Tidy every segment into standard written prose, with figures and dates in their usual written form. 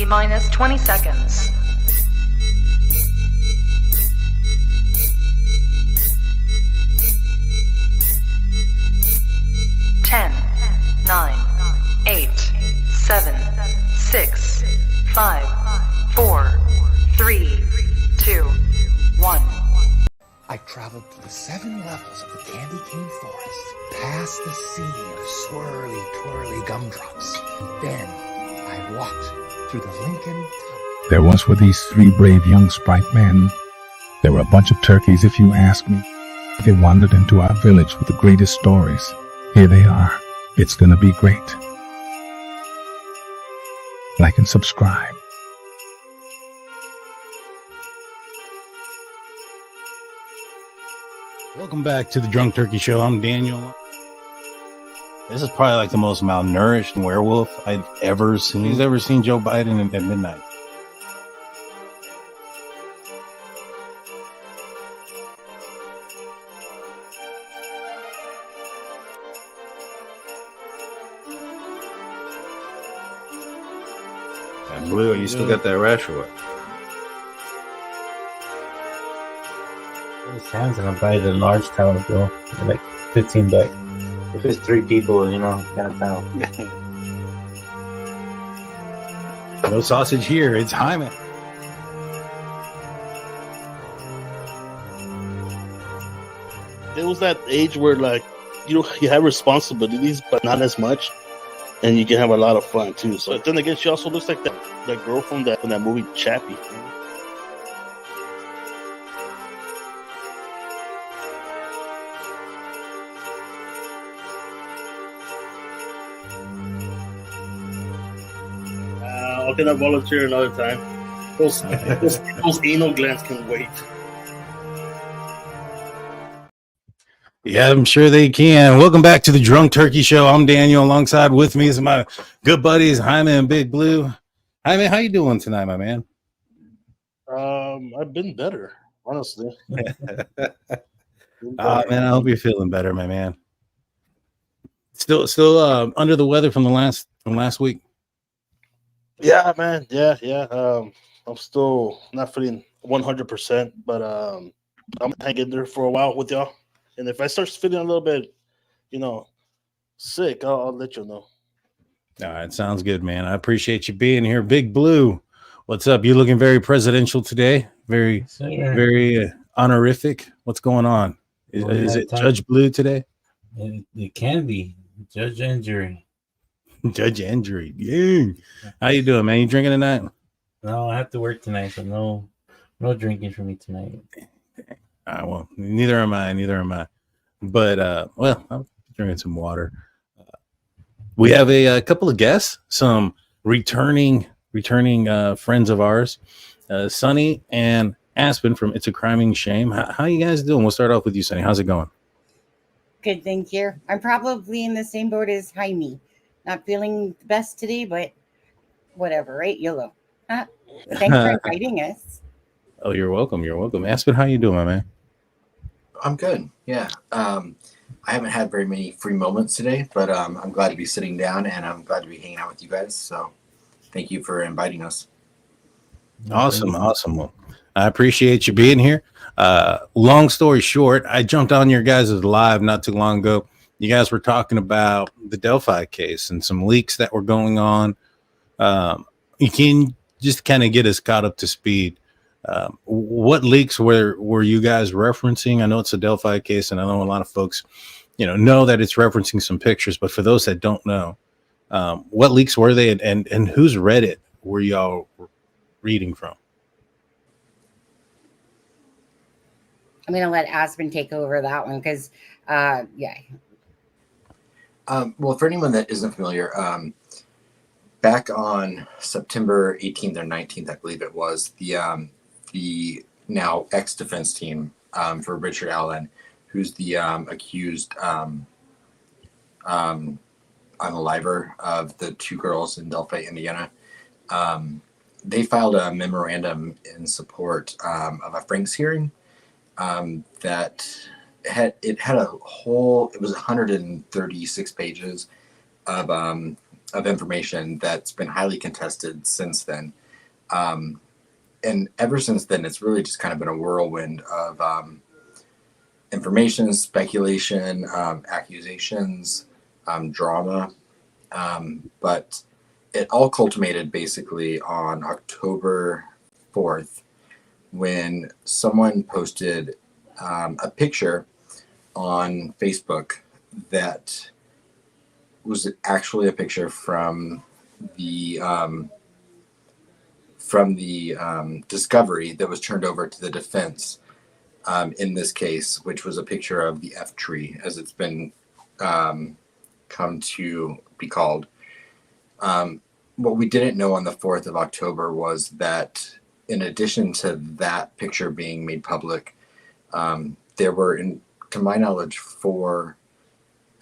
T-minus 20 seconds. 10, 9, 8, 7, 6, 5, 4, 3, 2, 1. I traveled through the 7 levels of the candy cane forest, past the sea of swirly, twirly gumdrops. Then I walked through the Lincoln Tunnel. There once were these 3 brave young sprite men. They were a bunch of turkeys, if you ask me. They wandered into our village with the greatest stories. Here they are. It's gonna be great. Like and subscribe. Welcome back to the Drunk Turkey Show. I'm Daniel. This is probably like the most malnourished werewolf I've ever seen. Who's ever seen Joe Biden at midnight? And Blue, you still got that rash or what? It sounds like I'm by the large tower, bro. Like $15. If it's 3 people, you know, kind of town. No sausage here. It's Hyman. It was that age where, like, you have responsibilities, but not as much, and you can have a lot of fun too. So then again, she also looks like that girl from that movie Chapin. Okay, I'll volunteer another time. Those anal glands can wait. Yeah, I'm sure they can. Welcome back to the Drunk Turkey Show. I'm Daniel. Alongside with me is my good buddies, Jaime and Big Blue. Jaime, how you doing tonight, my man? I've been better, honestly. Man, I hope you're feeling better, my man. Still under the weather from last week. Yeah, man. Yeah. I'm still not feeling 100%, but I'm hanging there for a while with y'all. And if I start feeling a little bit, sick, I'll let you know. All right, sounds good, man. I appreciate you being here. Big Blue, what's up? You looking very presidential today. Very honorific. What's going on? Is it Judge Blue today? It can be. Judge Injury. Judge Injury. Yeah. How you doing, man? You drinking tonight? No, I have to work tonight, so no drinking for me tonight. Well, neither am I. But I'm drinking some water. We have a couple of guests, some returning friends of ours, Sunny and Aspen from It's a Criming Shame. How you guys doing? We'll start off with you, Sunny. How's it going? Good, thank you. I'm probably in the same boat as Jaime. Not feeling the best today, but whatever, right? YOLO. Thanks for inviting us. Oh, you're welcome. Aspen, how you doing, my man? I'm good. Yeah. I haven't had very many free moments today, but I'm glad to be sitting down and I'm glad to be hanging out with you guys. So thank you for inviting us. Awesome. Well, I appreciate you being here. Long story short, I jumped on your guys' live not too long ago. You guys were talking about the Delphi case and some leaks that were going on. You can just kind of get us caught up to speed. What leaks were you guys referencing? I know it's a Delphi case, and I know a lot of folks, know that it's referencing some pictures. But for those that don't know, what leaks were they, and whose Reddit were y'all reading from? I'm going to let Aspen take over that one because, Well, for anyone that isn't familiar, back on September 18th or 19th, I believe it was, the now ex-defense team for Richard Allen, who's the accused unaliver of the 2 girls in Delphi, Indiana. They filed a memorandum in support of a Franks hearing that had it was 136 pages of information that's been highly contested since then. And ever since then, it's really just kind of been a whirlwind of information, speculation, accusations, drama. But it all culminated basically on October 4th when someone posted a picture on Facebook that was actually a picture from the discovery that was turned over to the defense in this case, which was a picture of the F tree, as it's been come to be called. What we didn't know on the 4th of October was that in addition to that picture being made public, there were, to my knowledge, 4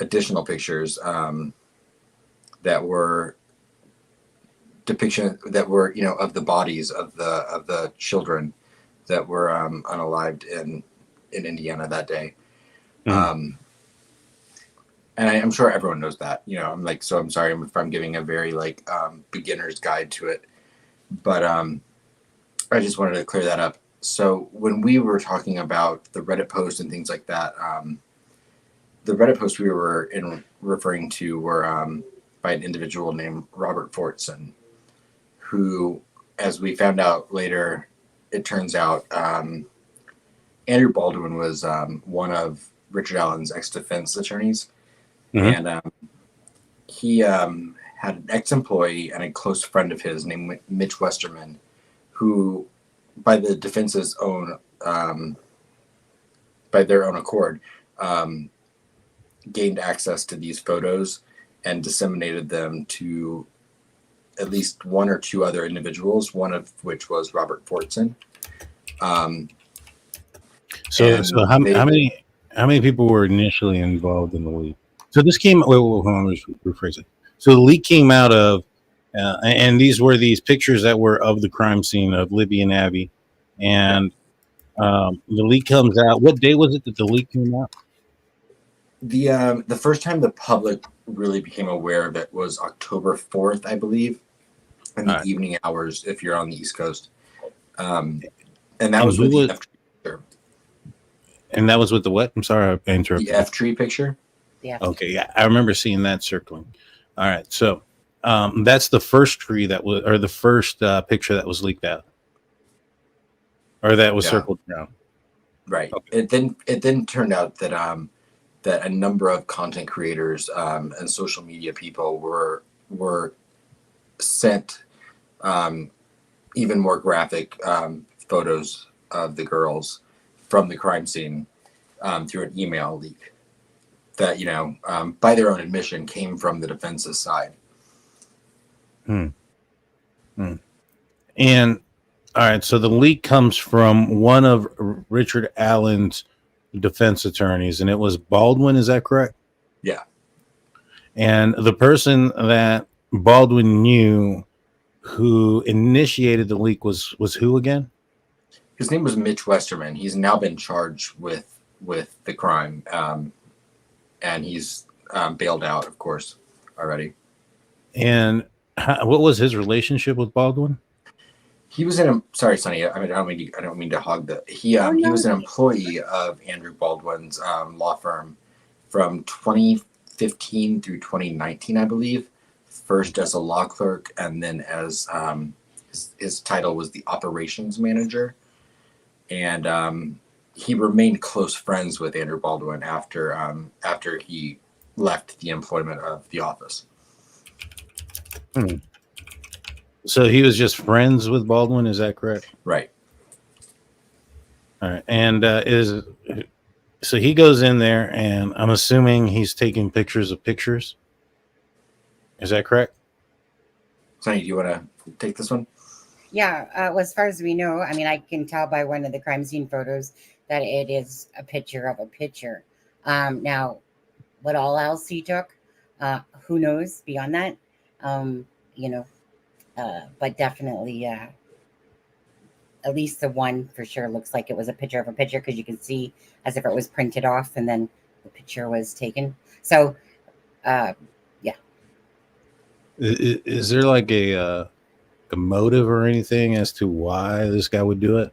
additional pictures that were of the bodies of the children that were unalived in Indiana that day. And I'm sure everyone knows that, so I'm sorry if I'm giving a very beginner's guide to it, but I just wanted to clear that up. So when we were talking about the Reddit post and things like that, the Reddit posts we were referring to were by an individual named Robert Fortson, who, as we found out later, it turns out Andrew Baldwin was one of Richard Allen's ex-defense attorneys. Mm-hmm. And he had an ex-employee and a close friend of his named Mitch Westerman, who, by the defense's own, by their own accord, gained access to these photos and disseminated them to at least 1 or 2 other individuals, one of which was Robert Fortson. So how many people were initially involved in the leak? So this came. Wait, hold on, let me rephrase it. So the leak came out of, and these were these pictures that were of the crime scene of Libby and Abby, and the leak comes out. What day was it that the leak came out? The first time the public really became aware of it was October 4th, I believe, in the evening hours if you're on the East Coast. And that was with the F tree picture. And that was with the what? I'm sorry, I interrupted. The F tree picture. Yeah. Okay, yeah, I remember seeing that circling. All right, so that's the first tree that was, or the first picture that was leaked out, or that was circled down. Right. Okay. It then turned out that that a number of content creators and social media people were sent even more graphic photos of the girls from the crime scene through an email leak that, by their own admission, came from the defense's side. And all right, so the leak comes from one of Richard Allen's defense attorneys, and it was Baldwin. Is that correct? Yeah. And the person that Baldwin knew who initiated the leak was who again? His name was Mitch Westerman. He's now been charged with the crime, and he's bailed out, of course, already. And what was his relationship with Baldwin? He was sorry, Sonny. I don't mean to hog the. He was an employee of Andrew Baldwin's law firm from 2015 through 2019, I believe. First as a law clerk, and then as his title was the operations manager. And he remained close friends with Andrew Baldwin after he left the employment of the office. So he was just friends with Baldwin, is that correct? Right. All right. And so he goes in there, and I'm assuming he's taking pictures of pictures. Is that correct? Sonny, do you want to take this one? Yeah. Well, as far as we know, I mean, I can tell by one of the crime scene photos that it is a picture of a picture. Now, what all else he took, who knows beyond that? But definitely, at least the one for sure looks like it was a picture of a picture, because you can see as if it was printed off and then the picture was taken. So, yeah. Is there like a a motive or anything as to why this guy would do it?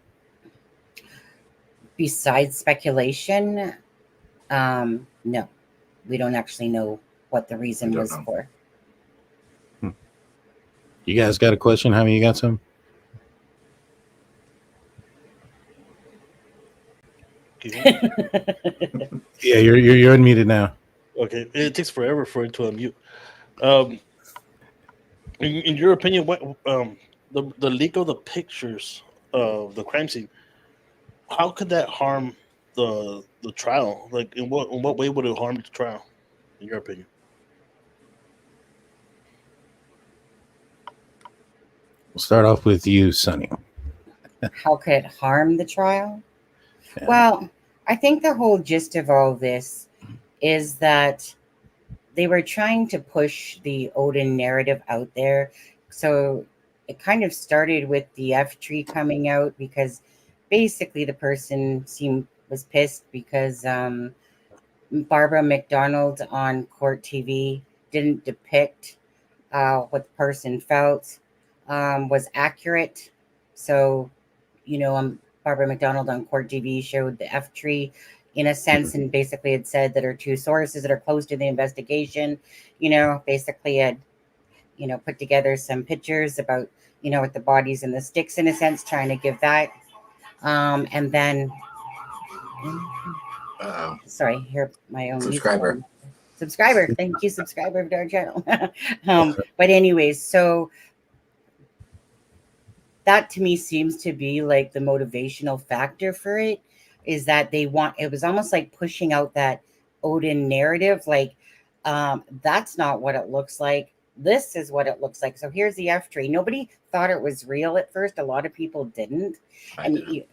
Besides speculation, no, we don't actually know what the reason We don't was know. for. You guys got a question? How many you got some? Okay. Yeah, you're unmuted now. Okay, it takes forever for it to unmute. In your opinion, what the leak of the pictures of the crime scene, how could that harm the trial? Like, in what way would it harm the trial? In your opinion? We'll start off with you, Sonny. How could it harm the trial? Yeah. Well, I think the whole gist of all this is that they were trying to push the Odin narrative out there. So it kind of started with the F tree coming out because basically the person was pissed because Barbara McDonald on court TV didn't depict what the person felt was accurate. So, Barbara McDonald on court TV showed the F tree in a sense, and basically had said that her two sources that are close to the investigation, basically had, put together some pictures about, with the bodies and the sticks in a sense, trying to give that. And then, sorry, here my own Subscriber. Thank you, subscriber of our channel. But anyways, so that to me seems to be like the motivational factor for it, is that it was almost like pushing out that Odin narrative. Like, that's not what it looks like. This is what it looks like. So here's the F tree. Nobody thought it was real at first. A lot of people didn't.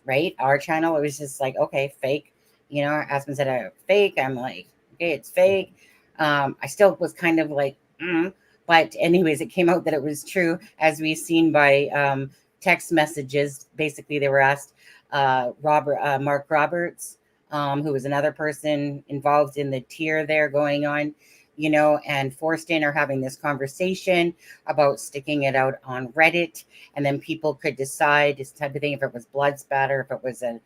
Right. Our channel, it was just like, okay, fake. Aspen said fake. I'm like, okay, it's fake. I still was kind of like, but anyways, it came out that it was true, as we've seen by text messages. Basically, they were asked Mark Roberts, who was another person involved in the tier there going on, and Forston are having this conversation about sticking it out on Reddit, and then people could decide this type of thing, if it was blood spatter, if it was a,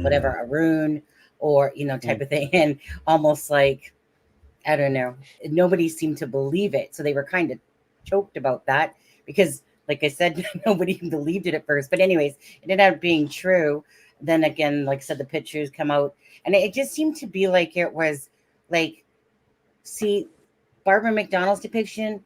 whatever, a rune, or, type of thing. And almost like, I don't know, nobody seemed to believe it. So they were kind of choked about that because, like I said, nobody believed it at first. But anyways, it ended up being true. Then again, like I said, the pictures come out. And it just seemed to be like it was like, see, Barbara McDonald's depiction,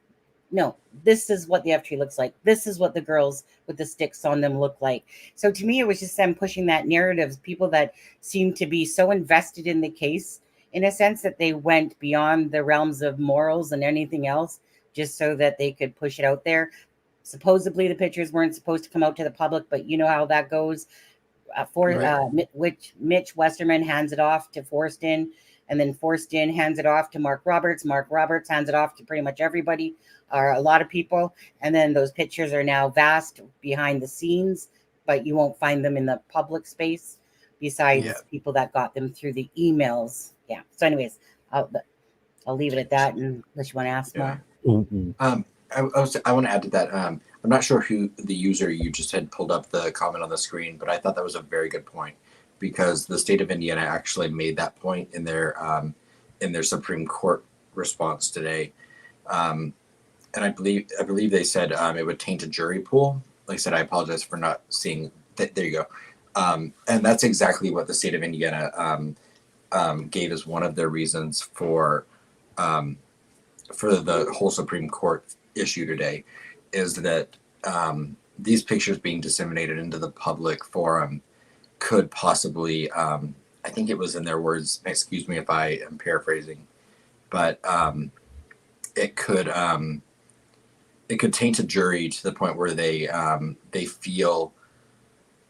no, this is what the F tree looks like. This is what the girls with the sticks on them look like. So to me, it was just them pushing that narrative. People that seem to be so invested in the case, in a sense, that they went beyond the realms of morals and anything else, just so that they could push it out there. Supposedly, the pictures weren't supposed to come out to the public, but you know how that goes. Which Mitch Westerman hands it off to Forston, and then Forston hands it off to Mark Roberts. Mark Roberts hands it off to pretty much everybody, or a lot of people. And then those pictures are now vast behind the scenes, but you won't find them in the public space besides people that got them through the emails. Yeah. So anyways, I'll leave it at that unless you want to ask more. I want to add to that. I'm not sure who the user you just had pulled up the comment on the screen, but I thought that was a very good point, because the state of Indiana actually made that point in their Supreme Court response today, and I believe they said it would taint a jury pool. Like I said, I apologize for not seeing that. There you go, and that's exactly what the state of Indiana gave as one of their reasons for the whole Supreme Court issue today, is that these pictures being disseminated into the public forum could possibly, I think it was in their words, excuse me if I am paraphrasing, but it could taint a jury to the point where they feel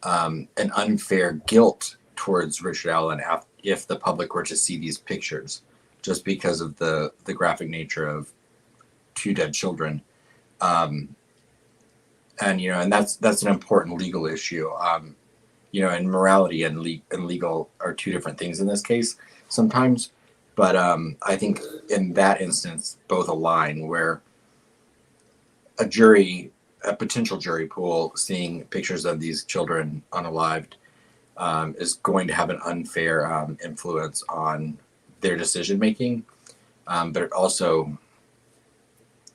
an unfair guilt towards Richard Allen if the public were to see these pictures, just because of the graphic nature of two dead children. And that's an important legal issue. And morality and legal are two different things in this case sometimes. But I think in that instance, both align, where a jury a potential jury pool seeing pictures of these children unalived is going to have an unfair influence on their decision making, but it also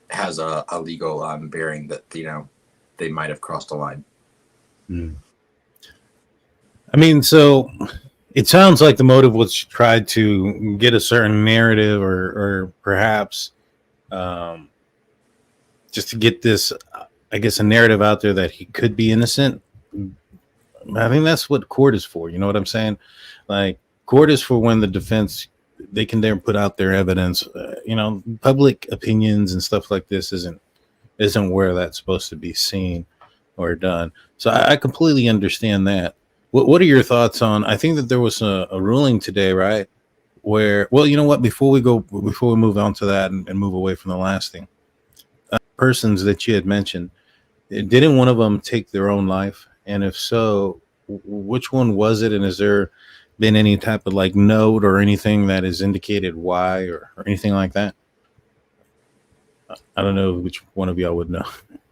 has a legal bearing that they might have crossed a line. I mean, so it sounds like the motive was to try to get a certain narrative, or perhaps just to get this, I guess, a narrative out there that he could be innocent. I think that's what court is for. You know what I'm saying? Like, court is for when the defense, they can then put out their evidence. Public opinions and stuff like this isn't where that's supposed to be seen or done. So I completely understand that. What are your thoughts on? I think that there was a ruling today, right? Where, well, you know what? Before we move on to that and move away from the last thing, persons that you had mentioned, didn't one of them take their own life? And if so, which one was it? And has there been any type of like note or anything that has indicated why or anything like that? I don't know which one of y'all would know.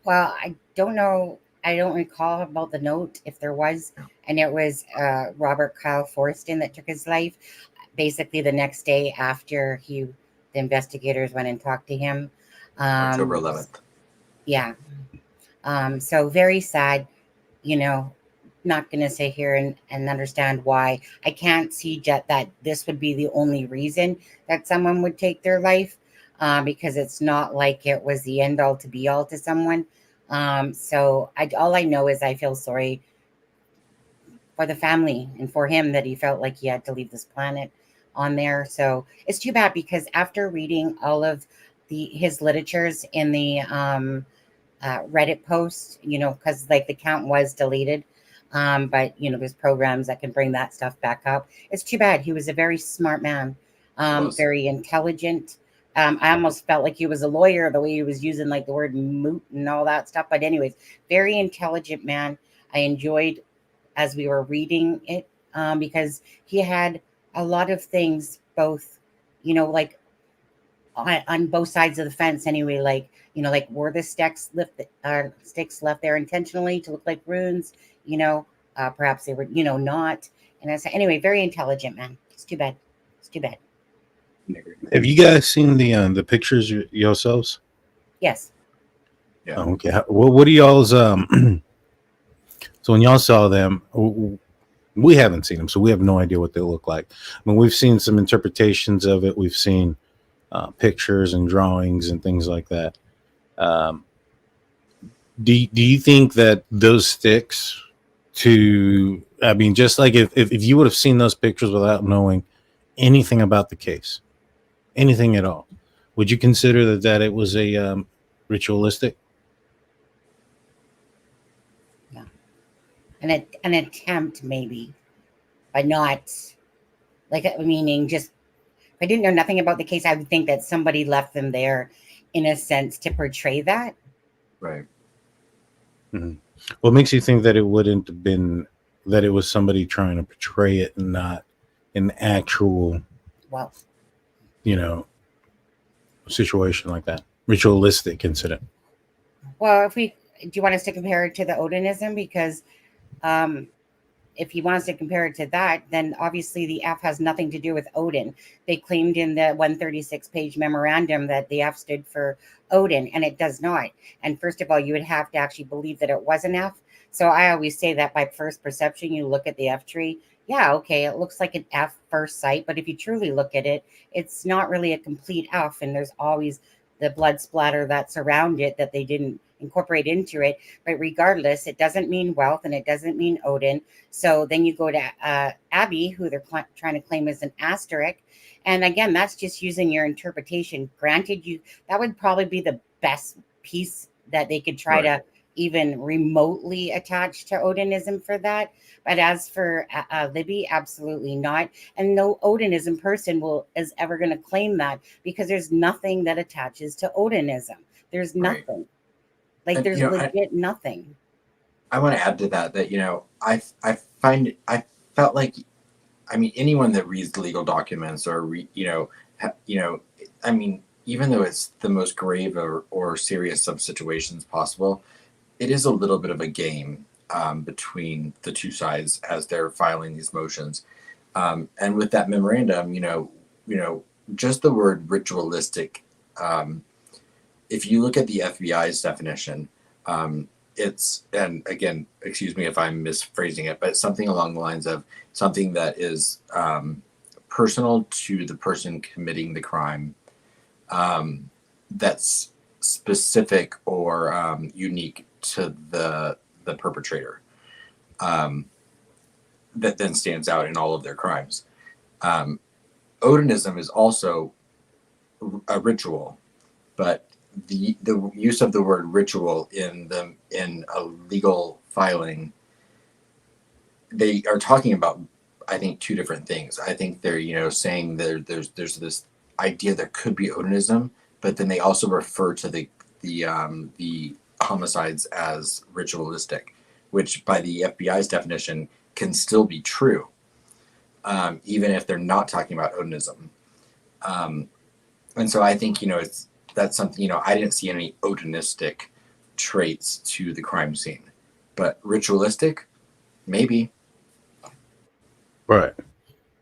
Well, I don't know. I don't recall about the note if there was, and it was Robert Kyle Forston that took his life. Basically, the next day after the investigators went and talked to him. October 11th. Yeah. So very sad. Not going to sit here and understand why. I can't see that this would be the only reason that someone would take their life, because it's not like it was the end all to be all to someone. So all I know is I feel sorry for the family and for him that he felt like he had to leave this planet on there. So it's too bad, because after reading all of his literatures in the Reddit post, because like the count was deleted, but there's programs that can bring that stuff back up. It's too bad. He was a very smart man, very intelligent. I almost felt like he was a lawyer, the way he was using like the word moot and all that stuff. But anyways, very intelligent man. I enjoyed as we were reading it, because he had a lot of things, both, like on both sides of the fence anyway, like, were the sticks left there intentionally to look like runes, perhaps they were, not. And I said, anyway, very intelligent man. It's too bad. Have you guys seen the pictures yourselves? Yes. Yeah. Okay. What are y'all's so when y'all saw them, we haven't seen them, so we have no idea what they look like. I mean, we've seen some interpretations of it. We've seen pictures and drawings and things like that. Do you think that those sticks just like if you would have seen those pictures without knowing anything about the case, anything at all, would you consider that it was a ritualistic? Yeah. An attempt, maybe, but not meaning just, if I didn't know nothing about the case, I would think that somebody left them there in a sense to portray that. Right. Mm-hmm. What makes you think that it wouldn't have been that it was somebody trying to portray it and not an actual, situation like that, ritualistic incident? Well, do you want us to compare it to the Odinism? Because if you want us to compare it to that, then obviously the F has nothing to do with Odin. They claimed in the 136-page memorandum that the F stood for Odin, and it does not. And first of all, you would have to actually believe that it was an F. So I always say that by first perception, you look at the F tree. Yeah, okay, it looks like an F first sight, but if you truly look at it, it's not really a complete F, and there's always the blood splatter that's around it that they didn't incorporate into it. But regardless, it doesn't mean wealth and it doesn't mean Odin. So then you go to Abby, who they're trying to claim as an asterisk. And again, that's just using your interpretation. Granted, that would probably be the best piece that they could try to even remotely attach to Odinism for that. But as for Libby, absolutely not. And no Odinism person is ever going to claim that, because there's nothing that attaches to Odinism. There's nothing. Like, there's legit nothing. I want to add to that I felt like, anyone that reads legal documents or even though it's the most grave or serious of situations possible, it is a little bit of a game between the two sides as they're filing these motions. And with that memorandum, just the word ritualistic. If you look at the FBI's definition, it's, and again, excuse me if I'm misphrasing it, but something along the lines of something that is personal to the person committing the crime, that's specific or unique to the perpetrator, that then stands out in all of their crimes. Odinism is also a ritual, but the use of the word ritual in a legal filing, they are talking about, I think, two different things. I think they're saying there's this idea there could be Odinism, but then they also refer to the homicides as ritualistic, which by the FBI's definition can still be true, even if they're not talking about Odinism. And so I think that's something, I didn't see any Odinistic traits to the crime scene, but ritualistic, maybe. Right.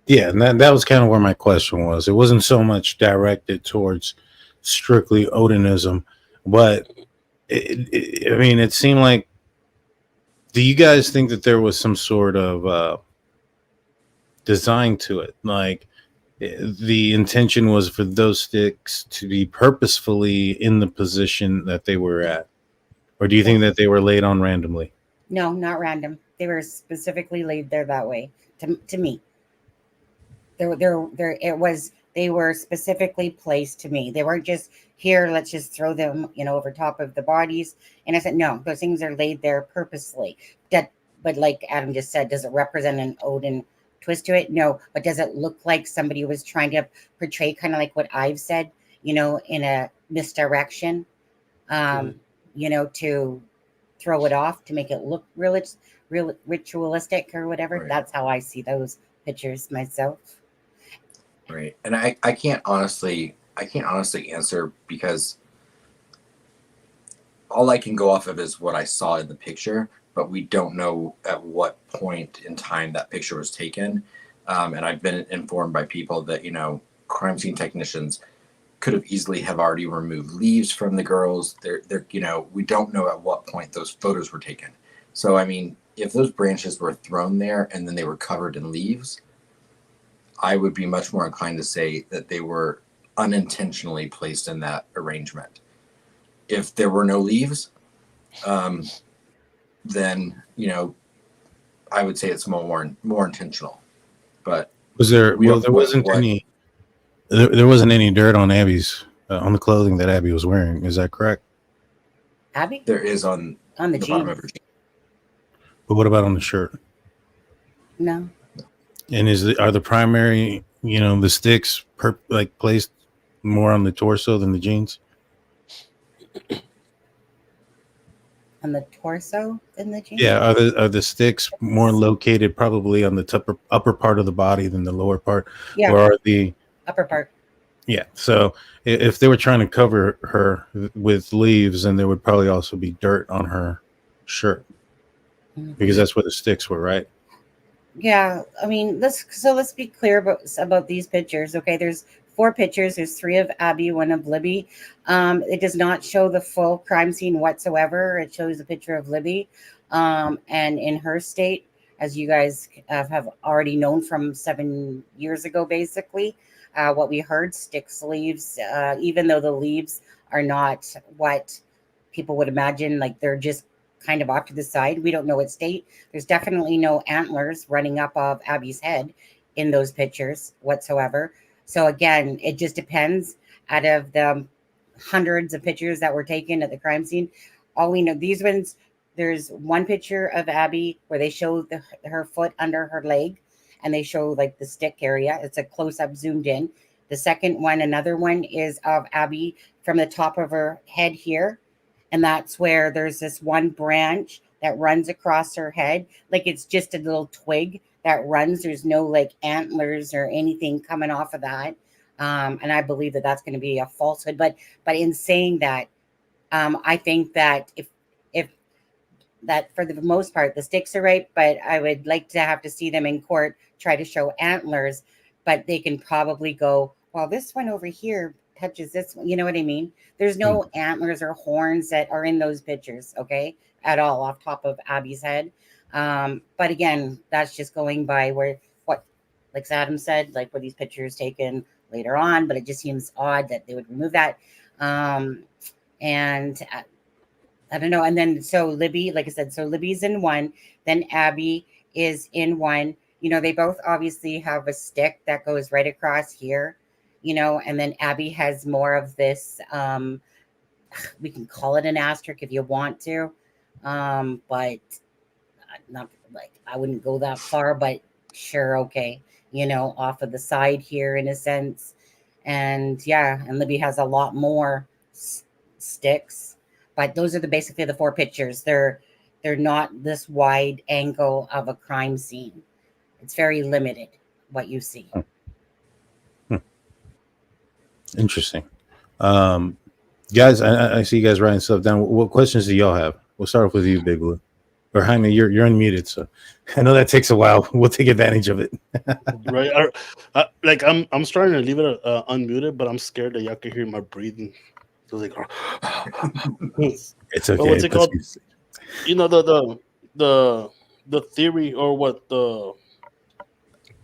Yeah, and that was kind of where my question was. It wasn't so much directed towards strictly Odinism, but it seemed like, do you guys think that there was some sort of design to it? Like the intention was for those sticks to be purposefully in the position that they were at? Or do you think that they were laid on randomly? No, not random. They were specifically laid there that way. To me, they were specifically placed to me. They weren't just here. Let's just throw them, over top of the bodies. And I said, no, those things are laid there purposely. But like Adam just said, does it represent an Odin twist to it? No. But does it look like somebody was trying to portray kind of like what I've said, in a misdirection, to throw it off to make it look real ritualistic or whatever? Right. That's how I see those pictures myself. Right. And I can't honestly answer, because all I can go off of is what I saw in the picture, but we don't know at what point in time that picture was taken. And I've been informed by people that, crime scene technicians could have easily have already removed leaves from the girls. We don't know at what point those photos were taken. So, if those branches were thrown there and then they were covered in leaves, I would be much more inclined to say that they were unintentionally placed in that arrangement. If there were no leaves, then, I would say it's more intentional. But there wasn't any dirt on Abby's on the clothing that Abby was wearing. Is that correct? Abby? There is on the bottom of her jeans. jeans. But what about on the shirt? No. And are the primary, the sticks placed more on the torso than the jeans? On the torso than the jeans? Yeah. Are the sticks more located probably on the upper part of the body than the lower part? Yeah. Or are the upper part? Yeah. So if they were trying to cover her with leaves, then there would probably also be dirt on her shirt, because that's where the sticks were, right? Yeah, let's be clear about these pictures. Okay, there's 4 pictures. There's 3 of Abby, 1 of Libby. It does not show the full crime scene whatsoever. It shows a picture of Libby, and in her state, as you guys have already known from 7 years ago, basically. What we heard, sticks, leaves, even though the leaves are not what people would imagine, like they're just kind of off to the side. We don't know what state. There's definitely no antlers running up of Abby's head in those pictures whatsoever. So again, it just depends. Out of the hundreds of pictures that were taken at the crime scene, all we know, these ones, there's one picture of Abby where they show her foot under her leg, and they show like the stick area. It's a close-up zoomed in. The second one, another one, is of Abby from the top of her head here. And that's where there's this one branch that runs across her head. Like it's just a little twig that runs. There's no like antlers or anything coming off of that. And I believe that that's going to be a falsehood. But in saying that, I think that if that for the most part, the sticks are right, but I would like to have to see them in court try to show antlers, but they can probably go, well, this one over here touches this one. You know what I mean? There's no antlers or horns that are in those pictures, okay, at all off top of Abby's head. But again, that's just going by what, like Adam said, like were these pictures taken later on, but it just seems odd that they would remove that. And I don't know. And then so Libby, like I said, so Libby's in one, then Abby is in one. You know, they both obviously have a stick that goes right across here, you know, and then Abby has more of this, we can call it an asterisk if you want to, but not like, I wouldn't go that far, but sure, okay, you know, off of the side here in a sense. And yeah, and Libby has a lot more sticks, but those are basically the four pictures. They're not this wide angle of a crime scene. It's very limited what you see. Interesting. Guys, I see you guys writing stuff down. What questions do y'all have? We'll start off with you, Big Blue. Or Jaime, you're unmuted, so I know that takes a while. We'll take advantage of it. Right. Like I'm starting to leave it unmuted, but I'm scared that y'all can hear my breathing. So like, it's okay. What's it called? You know, the theory, or what the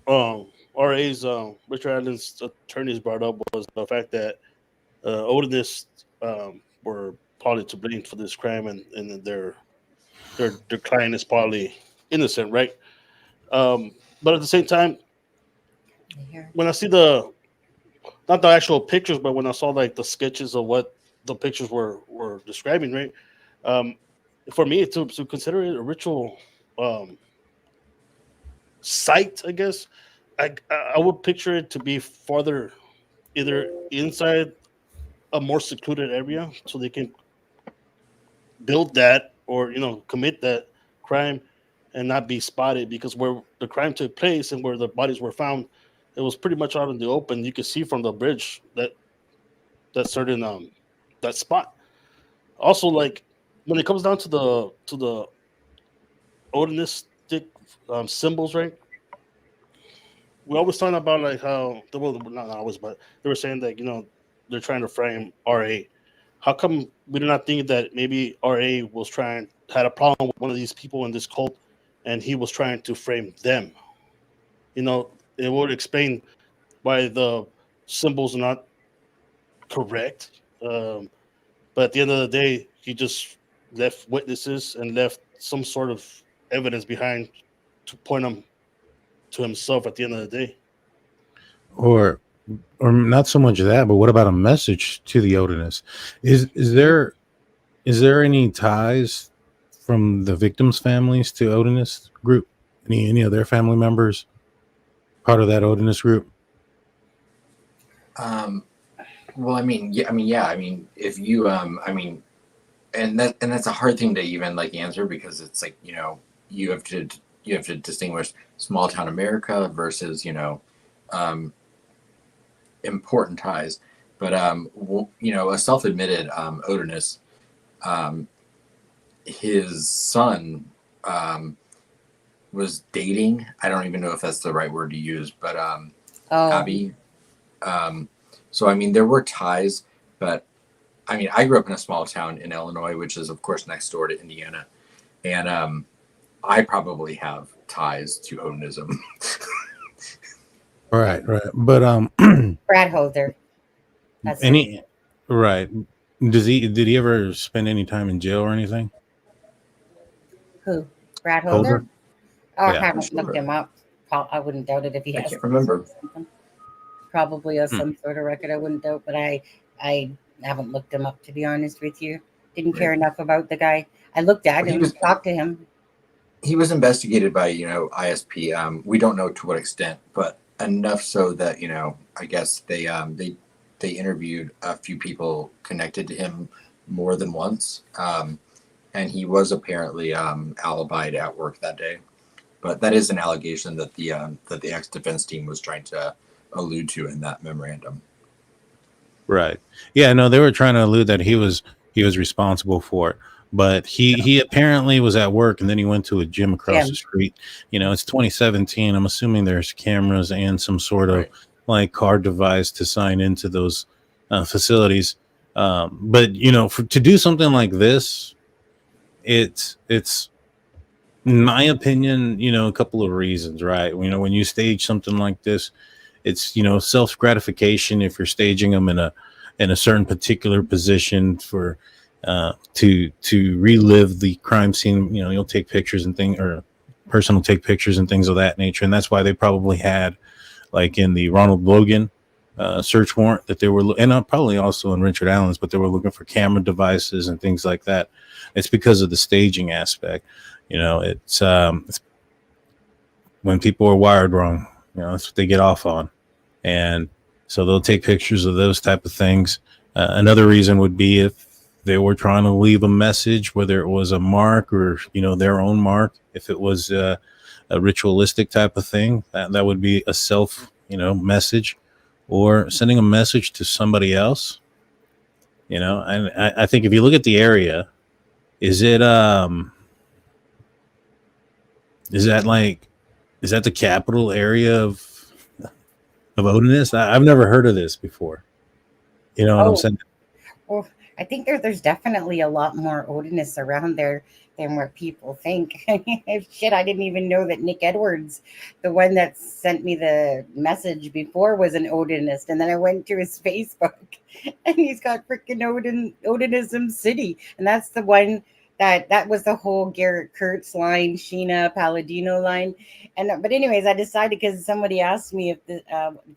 RA's Richard Allen's attorneys brought up was the fact that Odinists were probably to blame for this crime, and their client is probably innocent, right? But at the same time, when I see not the actual pictures, but when I saw like the sketches of what the pictures were describing, right? For me, to consider it a ritual site, I guess, I would picture it to be farther, either inside a more secluded area, so they can build that, or commit that crime and not be spotted, because where the crime took place and where the bodies were found, it was pretty much out in the open. You could see from the bridge that certain that spot. Also, like when it comes down to the Odinistic symbols, right? We always talking about like how not always, but they were saying that they're trying to frame RA. How come we do not think that maybe RA had a problem with one of these people in this cult, and he was trying to frame them? It would explain why the symbols are not correct. But at the end of the day, he just left witnesses and left some sort of evidence behind to point them to himself at the end of the day. Or not so much of that, but what about a message to the Odinists? Is there any ties from the victims' families to Odinist group? Any of their family members part of that Odinist group? Well, if you, and that's a hard thing to even like answer, because it's like, you have to distinguish small town America versus, important ties. But, a self-admitted Odinist, his son was dating. I don't even know if that's the right word to use, but Abby. So, there were ties, but I grew up in a small town in Illinois, which is, of course, next door to Indiana. And I probably have ties to Odinism. Right. But Brad Holder. That's right. Did he ever spend any time in jail or anything? Who? Brad Holder? Oh, Yeah. I haven't looked him up. I wouldn't doubt it if he has. I can't remember. Probably has some sort of record. I wouldn't doubt, but I haven't looked him up, to be honest with you. Didn't care enough about the guy. I looked at him, talked to him. He was investigated by ISP. We don't know to what extent, but enough so that I guess they interviewed a few people connected to him more than once, and he was apparently alibied at work that day. But that is an allegation that the ex-defense team was trying to allude to in that memorandum. Right. Yeah, no, they were trying to allude that he was responsible for it. but he apparently was at work and then he went to a gym across the street. It's 2017. I'm assuming there's cameras and some sort of like card device to sign into those facilities. But to do something like this, it's in my opinion, a couple of reasons, right? When you stage something like this, it's self gratification if you're staging them in a certain particular position for to relive the crime scene. You'll take pictures and things, or person will take pictures and things of that nature, and that's why they probably had, like in the Ronald Logan search warrant, that they were, and probably also in Richard Allen's, but they were looking for camera devices and things like that. It's because of the staging aspect. It's when people are wired wrong, that's what they get off on. And so they'll take pictures of those type of things. Another reason would be if they were trying to leave a message, whether it was a mark or, their own mark. If it was a ritualistic type of thing, that would be a self, message, or sending a message to somebody else. And I think if you look at the area, is that the capital area of Odinist? I've never heard of this before. What I'm saying? Well, I think there's definitely a lot more Odinists around there than what people think. Shit, I didn't even know that Nick Edwards, the one that sent me the message before, was an Odinist. And then I went to his Facebook, and he's got freaking Odinism City, and that's the one that was the whole Garrett Kurtz line, Sheena Palladino line. But anyways, I decided, because somebody asked me if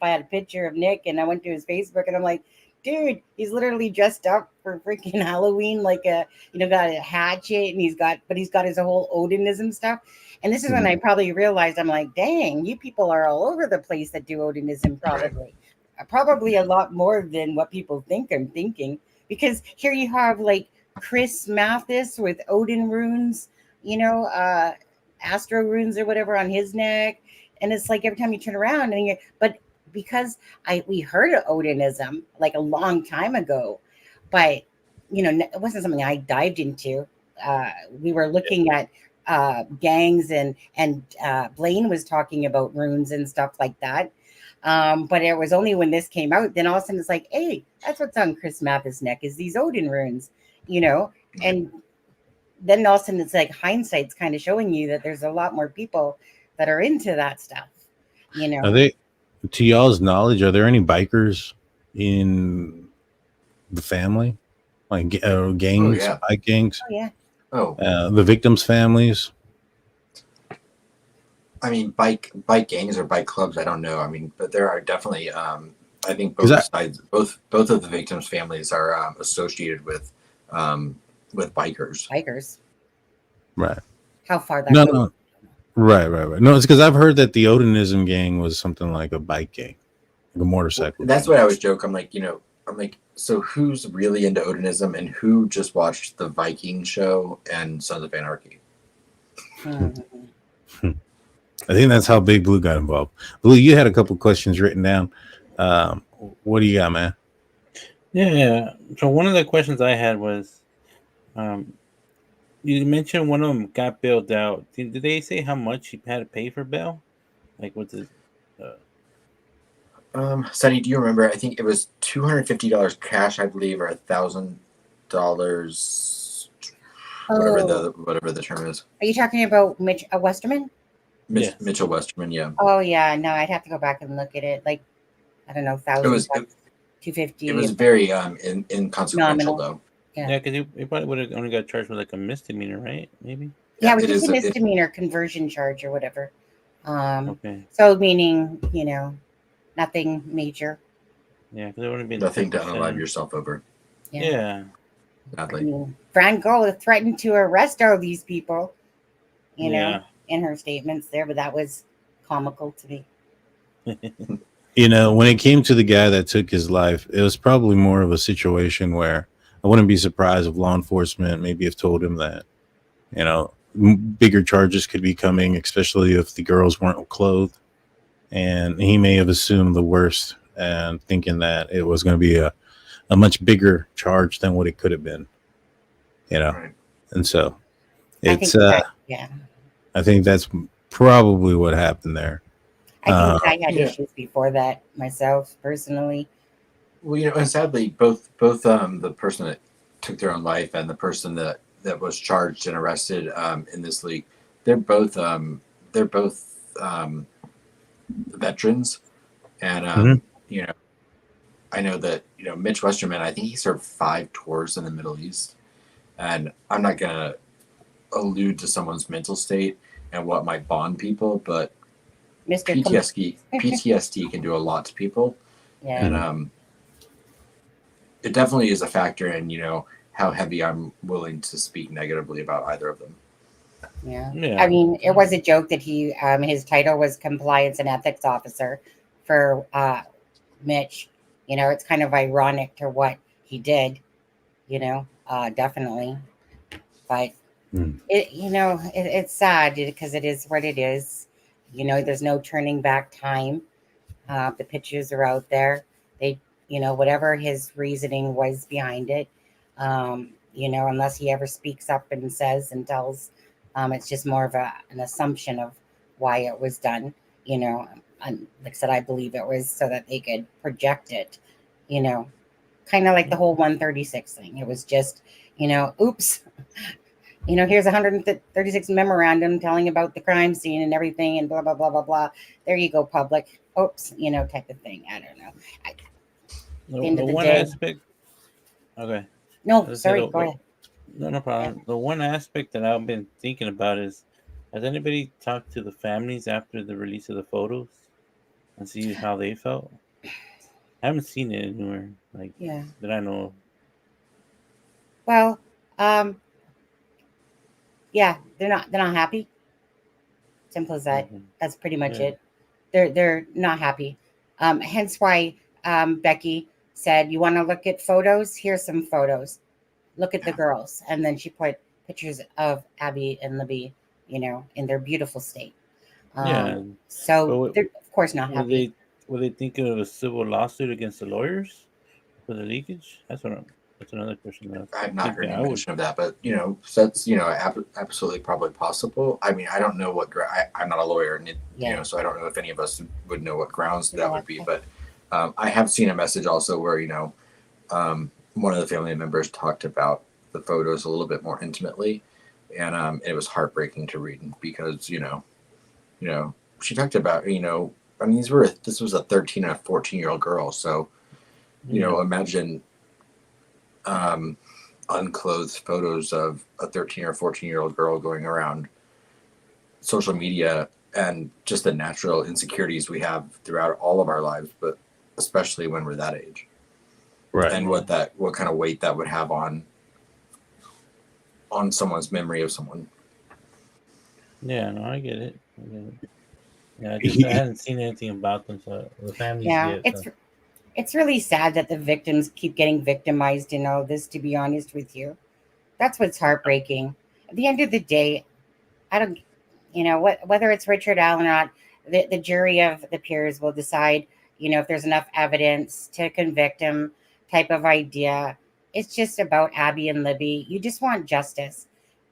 I had a picture of Nick, and I went to his Facebook, and I'm like, dude, he's literally dressed up for freaking Halloween, like got a hatchet, and he's got his whole Odinism stuff. And this is when I probably realized, I'm like, dang, you people are all over the place that do Odinism, probably a lot more than what people think I'm thinking. Because here you have like Chris Mathis with Odin runes, Astro runes or whatever on his neck. And it's like every time you turn around, but because we heard of Odinism like a long time ago, but it wasn't something I dived into. We were looking at gangs, and Blaine was talking about runes and stuff like that. But it was only when this came out, then all of a sudden it's like, hey, that's what's on Chris Mathis' neck, is these Odin runes, and then all of a sudden it's like hindsight's kind of showing you that there's a lot more people that are into that stuff. Are they, to y'all's knowledge, are there any bikers in the family, like gangs, bike gangs? Oh yeah. The victims' families. I mean, bike gangs or bike clubs, I don't know. I mean, but there are definitely, I think both sides, both of the victims' families are associated with bikers. Bikers. Right. How far that goes? No. Right. No, it's because I've heard that the Odinism gang was something like a bike gang, like a motorcycle. That's what I was joking. I'm like, so who's really into Odinism, and who just watched the Viking show and Sons of Anarchy? I think that's how Big Blue got involved. Blue, you had a couple questions written down. What do you got, man? Yeah. So one of the questions I had was, you mentioned one of them got bailed out. Did they say how much he had to pay for bail? Like, what's it? Sonny, do you remember? I think it was $250 cash, I believe, or $1,000, whatever the term is. Are you talking about Westerman? Yes. Mitchell Westerman, yeah. Oh yeah, no, I'd have to go back and look at it. Like, I don't know, $1,000, $250. It was very inconsequential though. Yeah, because he probably would have only got charged with like a misdemeanor, right? Maybe. Yeah, it was just a misdemeanor conversion charge or whatever. Okay. So meaning, nothing major. Yeah, because it would have been nothing to unalive yourself over. Yeah. Sadly. Fran Gola threatened to arrest all these people, in her statements there, but that was comical to me. When it came to the guy that took his life, it was probably more of a situation where I wouldn't be surprised if law enforcement maybe have told him that, bigger charges could be coming, especially if the girls weren't clothed. And he may have assumed the worst and thinking that it was going to be a much bigger charge than what it could have been, Right. And so I think it's yeah. I think that's probably what happened there. I think I had Yeah. issues before that myself, personally. Well, and sadly, both the person that took their own life and the person that was charged and arrested in this league, they're both veterans, and I know that Mitch Westerman. I think he served 5 tours in the Middle East, and I'm not gonna allude to someone's mental state and what might bond people, but Mr. PTSD can do a lot to people, Yeah. and it definitely is a factor in how heavy I'm willing to speak negatively about either of them. Yeah. Yeah. I mean, it was a joke that he his title was compliance and ethics officer for Mitch. It's kind of ironic to what he did, definitely. But it's sad because it is what it is. There's no turning back time. The pictures are out there. They, whatever his reasoning was behind it, unless he ever speaks up and says and tells, it's just more of an assumption of why it was done. And like I said, I believe it was so that they could project it, kind of like the whole 136 thing. It was just, oops. Here's 136 memorandum telling about the crime scene and everything and blah, blah, blah, blah, blah. There you go, public. Oops, type of thing. I don't know. The one aspect. Okay. No, sorry, go ahead. No problem. The one aspect that I've been thinking about is, has anybody talked to the families after the release of the photos and see how they felt? I haven't seen it anywhere, that I know of. Well, yeah, they're not happy. Simple as that. Mhm. That's pretty much Yeah. it. They're not happy. Hence why Becky said, "You want to look at photos? Here's some photos. Look at the girls." And then she put pictures of Abby and Libby, in their beautiful state. Yeah. So But they're of course not happy. were they thinking of a civil lawsuit against the lawyers for the leakage? That's another question that I've not heard I any would. mention of that, but that's absolutely probably possible. I mean, I don't know what I'm not a lawyer, and Yeah. so I don't know if any of us would know what grounds You that know would what? be. But I have seen a message also where one of the family members talked about the photos a little bit more intimately, and it was heartbreaking to read because she talked about I mean this was a 13 and a 14-year-old girl, so imagine unclothed photos of a 13 or 14-year-old girl going around social media and just the natural insecurities we have throughout all of our lives, but especially when we're that age. Right. And what kind of weight that would have on someone's memory of someone. Yeah, no, I get it. Yeah, I hadn't seen anything about them, so the families Yeah, yet. So. it's really sad that the victims keep getting victimized in all this, to be honest with you. That's what's heartbreaking. At the end of the day, I don't, whether it's Richard Allen or not, the jury of the peers will decide, if there's enough evidence to convict him, type of idea. It's just about Abby and Libby. You just want justice.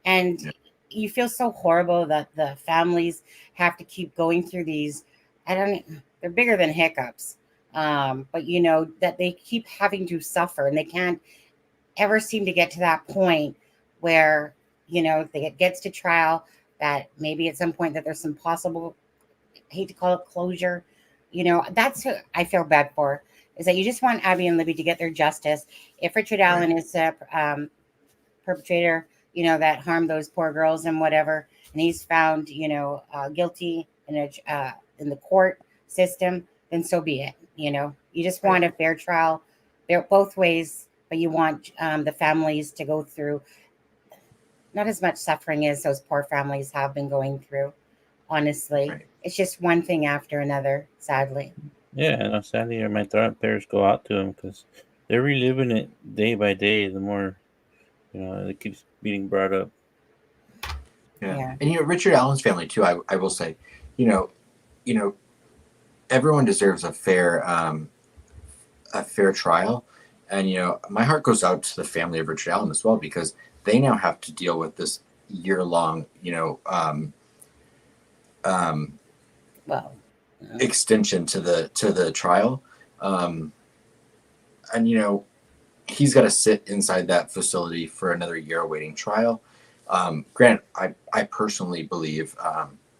And you feel so horrible that the families have to keep going through these. They're bigger than hiccups. But that they keep having to suffer and they can't ever seem to get to that point where, it gets to trial, that maybe at some point that there's some possible, I hate to call it closure. That's what I feel bad for, is that you just want Abby and Libby to get their justice. If Richard Allen is a perpetrator, that harmed those poor girls and whatever, and he's found, guilty in the court system, then so be it. You just want a fair trial. They're both ways, but you want the families to go through not as much suffering as those poor families have been going through. Honestly, It's just one thing after another, sadly. Yeah, no, sadly, my thought prayers go out to them because they're reliving it day by day. The more, it keeps being brought up. Yeah. And Richard Allen's family too. I will say, everyone deserves a fair trial, and my heart goes out to the family of Richard Allen as well, because they now have to deal with this year-long, Well, extension to the trial, and he's got to sit inside that facility for another year awaiting trial. Grant, I personally believe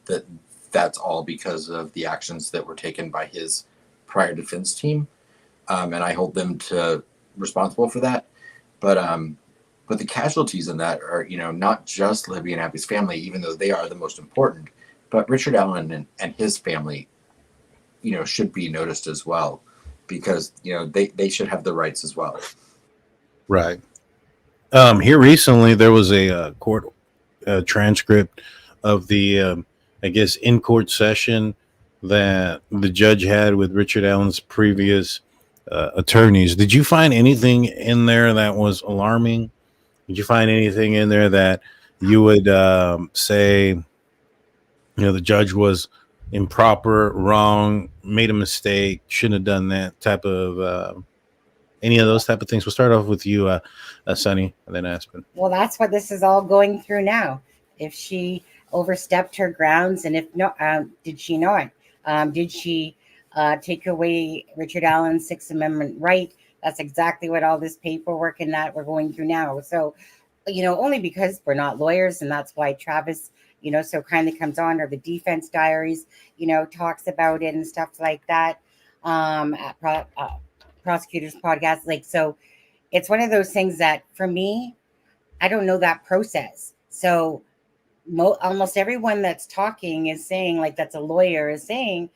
that that's all because of the actions that were taken by his prior defense team, and I hold them responsible for that. But the casualties in that are, not just Libby and Abby's family, even though they are the most important, but Richard Allen and his family, should be noticed as well, because, they should have the rights as well. Right. Here recently, there was a court transcript of the, I guess, in-court session that the judge had with Richard Allen's previous attorneys. Did you find anything in there that was alarming? Did you find anything in there that you would say, the judge was improper, wrong, made a mistake, shouldn't have done that type of, any of those type of things? We'll start off with you, Sonny, and then Aspen. well, that's what this is all going through now. If she overstepped her grounds, and if no, did she not? Did she take away Richard Allen's Sixth Amendment right? That's exactly what all this paperwork and that we're going through now. So, only because we're not lawyers, and that's why Travis, so kindly comes on, or the defense diaries, talks about it and stuff like that. At Prosecutors Podcast, so it's one of those things that for me, I don't know that process. So almost everyone that's talking is saying, that's a lawyer, is saying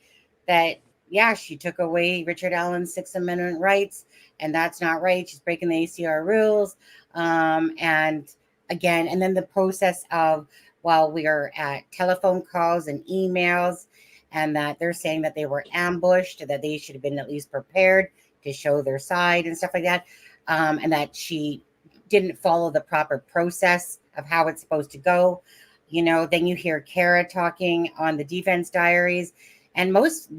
that, yeah, she took away Richard Allen's Sixth Amendment rights, and that's not right. She's breaking the ACR rules. And again, and then the process of, while we are at telephone calls and emails, and that they're saying that they were ambushed, that they should have been at least prepared to show their side and stuff like that. And that she didn't follow the proper process of how it's supposed to go. Then you hear Kara talking on the defense diaries, and most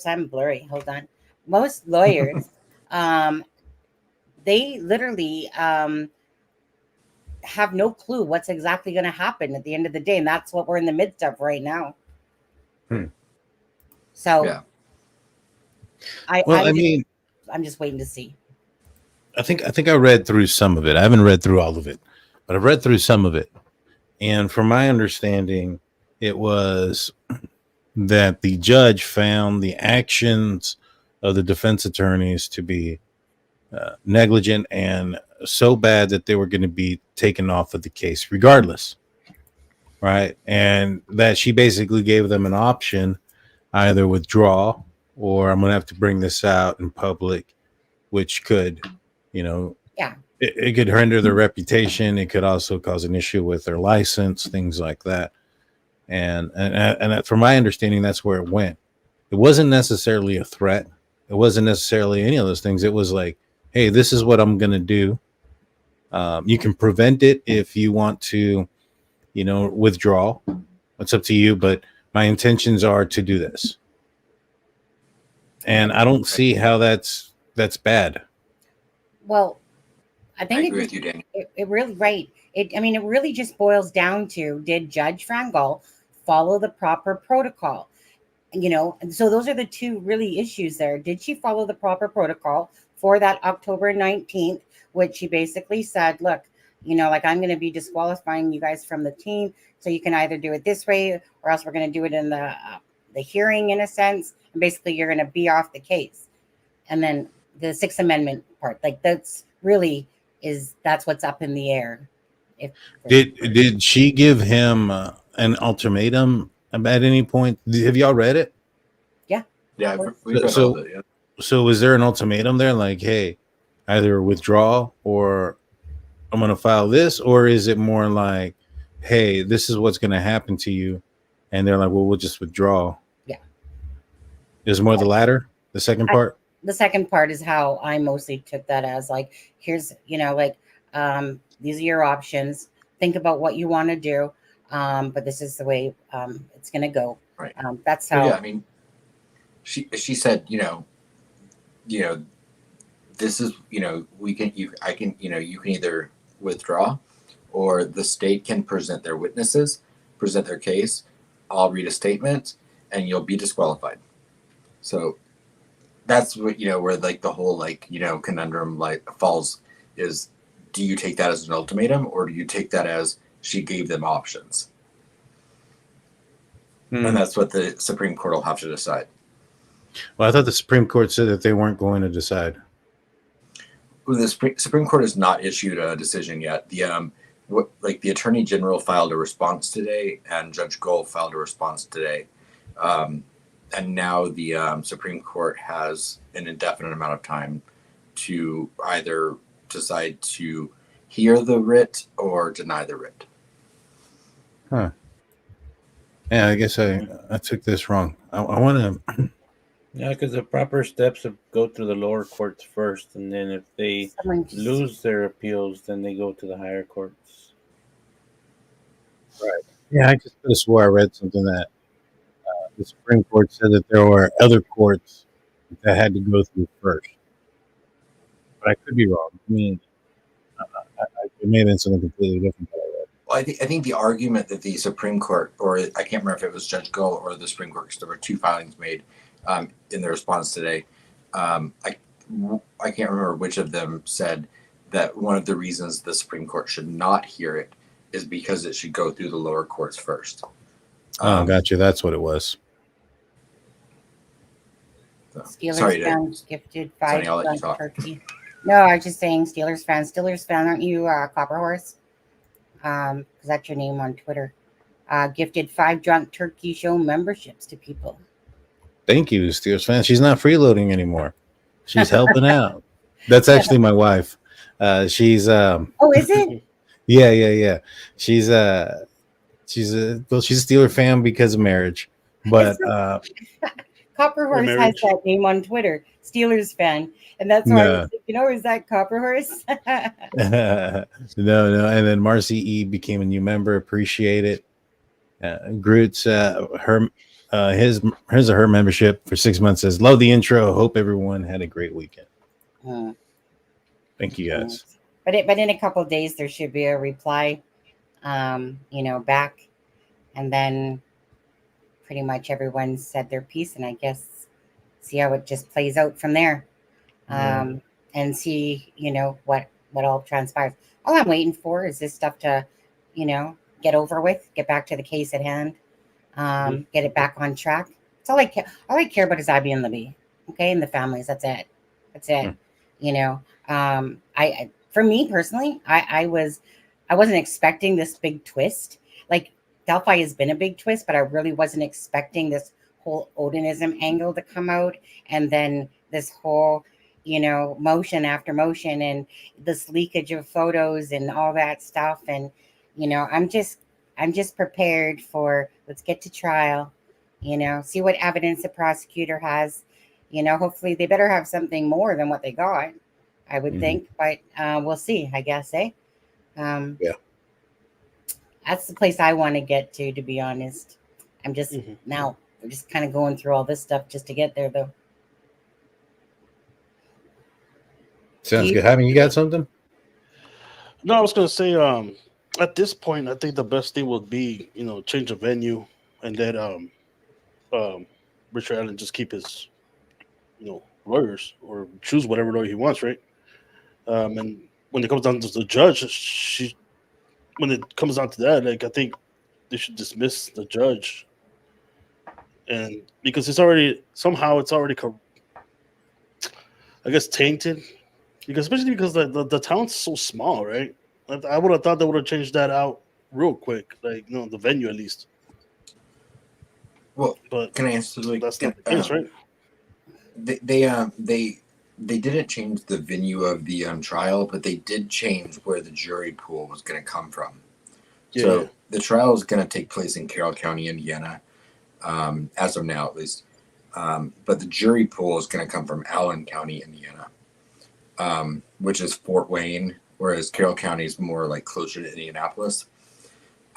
I'm blurry. Hold on. Most lawyers, they literally have no clue what's exactly going to happen at the end of the day. And that's what we're in the midst of right now. So yeah. I'm just waiting to see. I think I read through some of it. I haven't read through all of it, but I've read through some of it. And from my understanding, it was that the judge found the actions of the defense attorneys to be negligent and so bad that they were going to be taken off of the case regardless. Right. And that she basically gave them an option, either withdraw or I'm going to have to bring this out in public, which could, it could hinder their reputation. It could also cause an issue with their license, things like that. And from my understanding, that's where it went. It wasn't necessarily a threat. It wasn't necessarily any of those things. It was like, hey, this is what I'm going to do. You can prevent it if you want to, withdraw. It's up to you. But my intentions are to do this. And I don't see how that's bad. Well, I think I agree with you, Daniel. It really, right. It really just boils down to, did Judge Frangel follow the proper protocol? And so those are the two really issues there. Did she follow the proper protocol for that October 19th, which she basically said, look, I'm going to be disqualifying you guys from the team. So you can either do it this way, or else we're going to do it in the hearing, in a sense. And basically you're going to be off the case. And then the Sixth Amendment part, that's really that's what's up in the air. Did she give him an ultimatum at any point? Have y'all read it? Yeah. Yeah. We've read all of it, yeah. So was there an ultimatum there? Like, hey, either withdraw or I'm going to file this, or is it more like, hey, this is what's going to happen to you? And they're like, well, we'll just withdraw. Yeah. Is more the latter, the second part? The second part is how I mostly took that as, here's, these are your options. Think about what you want to do. But this is the way it's going to go. Right. That's how. Yeah, she said, this is, you can either withdraw or the state can present their witnesses, present their case. I'll read a statement, and you'll be disqualified. So that's what, where like the whole conundrum falls is, do you take that as an ultimatum, or do you take that as she gave them options? And that's what the Supreme Court will have to decide. Well, I thought the Supreme Court said that they weren't going to decide. Well, the Supreme Court has not issued a decision yet. The Attorney General filed a response today, and Judge Gold filed a response today. And now the Supreme Court has an indefinite amount of time to either decide to hear the writ or deny the writ. Huh. Yeah, I guess I took this wrong. I want to... Yeah, because the proper steps go through the lower courts first, and then if they lose their appeals, then they go to the higher courts. Right. Yeah, I just could have swore I read something that the Supreme Court said that there were other courts that had to go through first. But I could be wrong. I mean, it may have been something completely different that I read. Well, I think the argument that the Supreme Court, or I can't remember if it was Judge Gull or the Supreme Court, because there were two filings made in the response today. I can't remember which of them said that one of the reasons the Supreme Court should not hear it is because it should go through the lower courts first. Gotcha. That's what it was. Steelers fans gifted 5 drunk turkey. No, I was just saying Steelers fan. Steelers fan, aren't you, Copper Horse? Because that's your name on Twitter. Gifted 5 drunk turkey show memberships to people. Thank you, Steelers fan. She's not freeloading anymore. She's helping out. That's actually my wife. She's oh, is it? Yeah. She's a Steeler fan because of marriage. But Copper Horse has that name on Twitter, Steelers fan, and that's why I was thinking, is that Copper Horse? No. And then Marcy E became a new member. Appreciate it. Groot's her membership for 6 months says, love the intro. Hope everyone had a great weekend. Thank you guys. But in a couple of days there should be a reply, back, and then pretty much everyone said their piece, and I guess see how it just plays out from there, and see what all transpires. All I'm waiting for is this stuff to get over with, get back to the case at hand, get it back on track. That's all I care. All I care about is Abby and Libby, okay, and the families. That's it. I for me personally, I wasn't expecting this big twist. Like, Delphi has been a big twist, but I really wasn't expecting this whole Odinism angle to come out, and then this whole, motion after motion, and this leakage of photos and all that stuff. And, I'm just prepared for, let's get to trial, see what evidence the prosecutor has. Hopefully they better have something more than what they got, I would think, but we'll see, I guess, yeah. That's the place I want to get to be honest. I'm just now we're just kind of going through all this stuff just to get there, though. Sounds good. Having you got something? No, I was going to say, at this point, I think the best thing would be, change the venue and let Richard Allen just keep his, lawyers, or choose whatever lawyer he wants, right? And when it comes down to the judge, when it comes down to that, I think they should dismiss the judge, and because it's already tainted, especially because the town's so small, right? I would have thought they would have changed that out real quick, the venue at least. Well, but can I answer? That's not the case, right? They didn't change the venue of the trial, but they did change where the jury pool was going to come from. Yeah. So the trial is going to take place in Carroll County, Indiana, as of now at least. But the jury pool is going to come from Allen County, Indiana, which is Fort Wayne, whereas Carroll County is more closer to Indianapolis.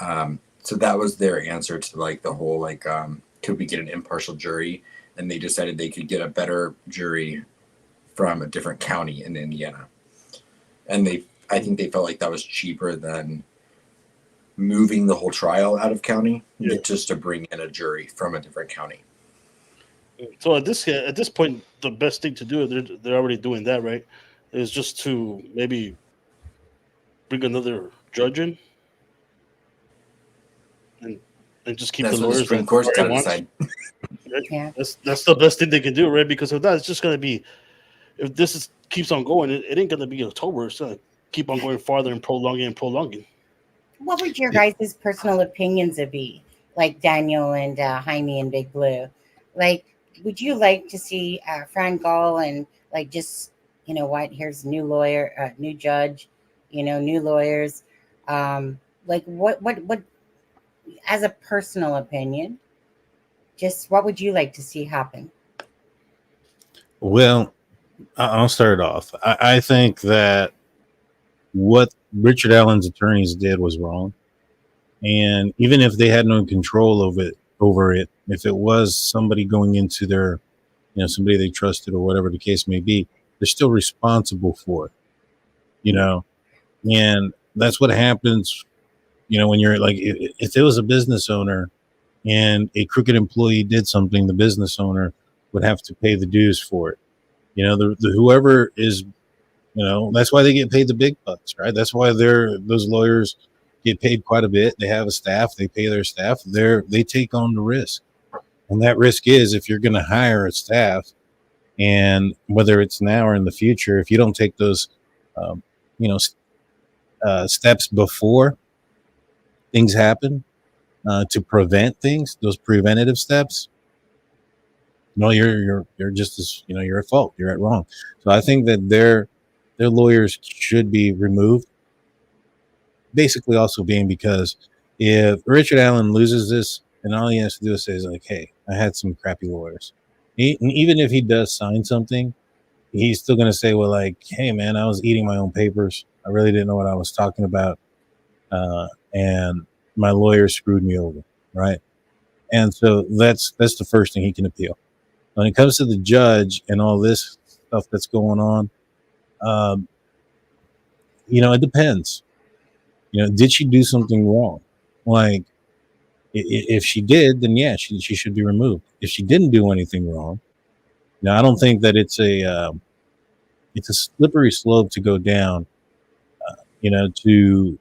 So that was their answer to the whole could we get an impartial jury? And they decided they could get a better jury from a different county in Indiana. And I think they felt like that was cheaper than moving the whole trial out of county Yeah. just to bring in a jury from a different county. So at this point, the best thing to do, they're already doing that, right? Is just to maybe bring another judge in, and just keep That's the what the lawyers Supreme that Court's got to wants. decide. Yeah. That's the best thing they can do, right? Because if not, it's just gonna be, if this keeps on going, it ain't gonna be October. It's gonna keep on going farther and prolonging. What would your guys' personal opinions be? Like Daniel and Jaime and Big Blue. Like, would you like to see Fran Gall and like just, you know what, here's new lawyer, new judge, you know, new lawyers. Like what as a personal opinion, just what would you like to see happen? Well, I'll start off. I think that what Richard Allen's attorneys did was wrong. And even if they had no control over it, if it was somebody going into their, you know, somebody they trusted or whatever the case may be, they're still responsible for it, you know? And that's what happens, you know, when you're like, if there was a business owner and a crooked employee did something, the business owner would have to pay the dues for it. You know, the whoever is, you know, that's why they get paid the big bucks, right? That's why those lawyers get paid quite a bit. They have a staff, they pay their staff, they take on the risk. And that risk is, if you're going to hire a staff, and whether it's now or in the future, if you don't take those, you know, steps before things happen to prevent things, those preventative steps, no, you're just as, you know, you're at fault. You're at wrong. So I think that their lawyers should be removed. Basically, also being because if Richard Allen loses this, and all he has to do is say, like, "Hey, I had some crappy lawyers." And even if he does sign something, he's still going to say, "Well, like, hey, man, I was eating my own papers. I really didn't know what I was talking about, and my lawyer screwed me over." Right? And so that's the first thing he can appeal. When it comes to the judge and all this stuff that's going on, you know, it depends. You know, did she do something wrong? Like, if she did, then yeah, she should be removed. If she didn't do anything wrong, now I don't think that it's a slippery slope to go down. You know, to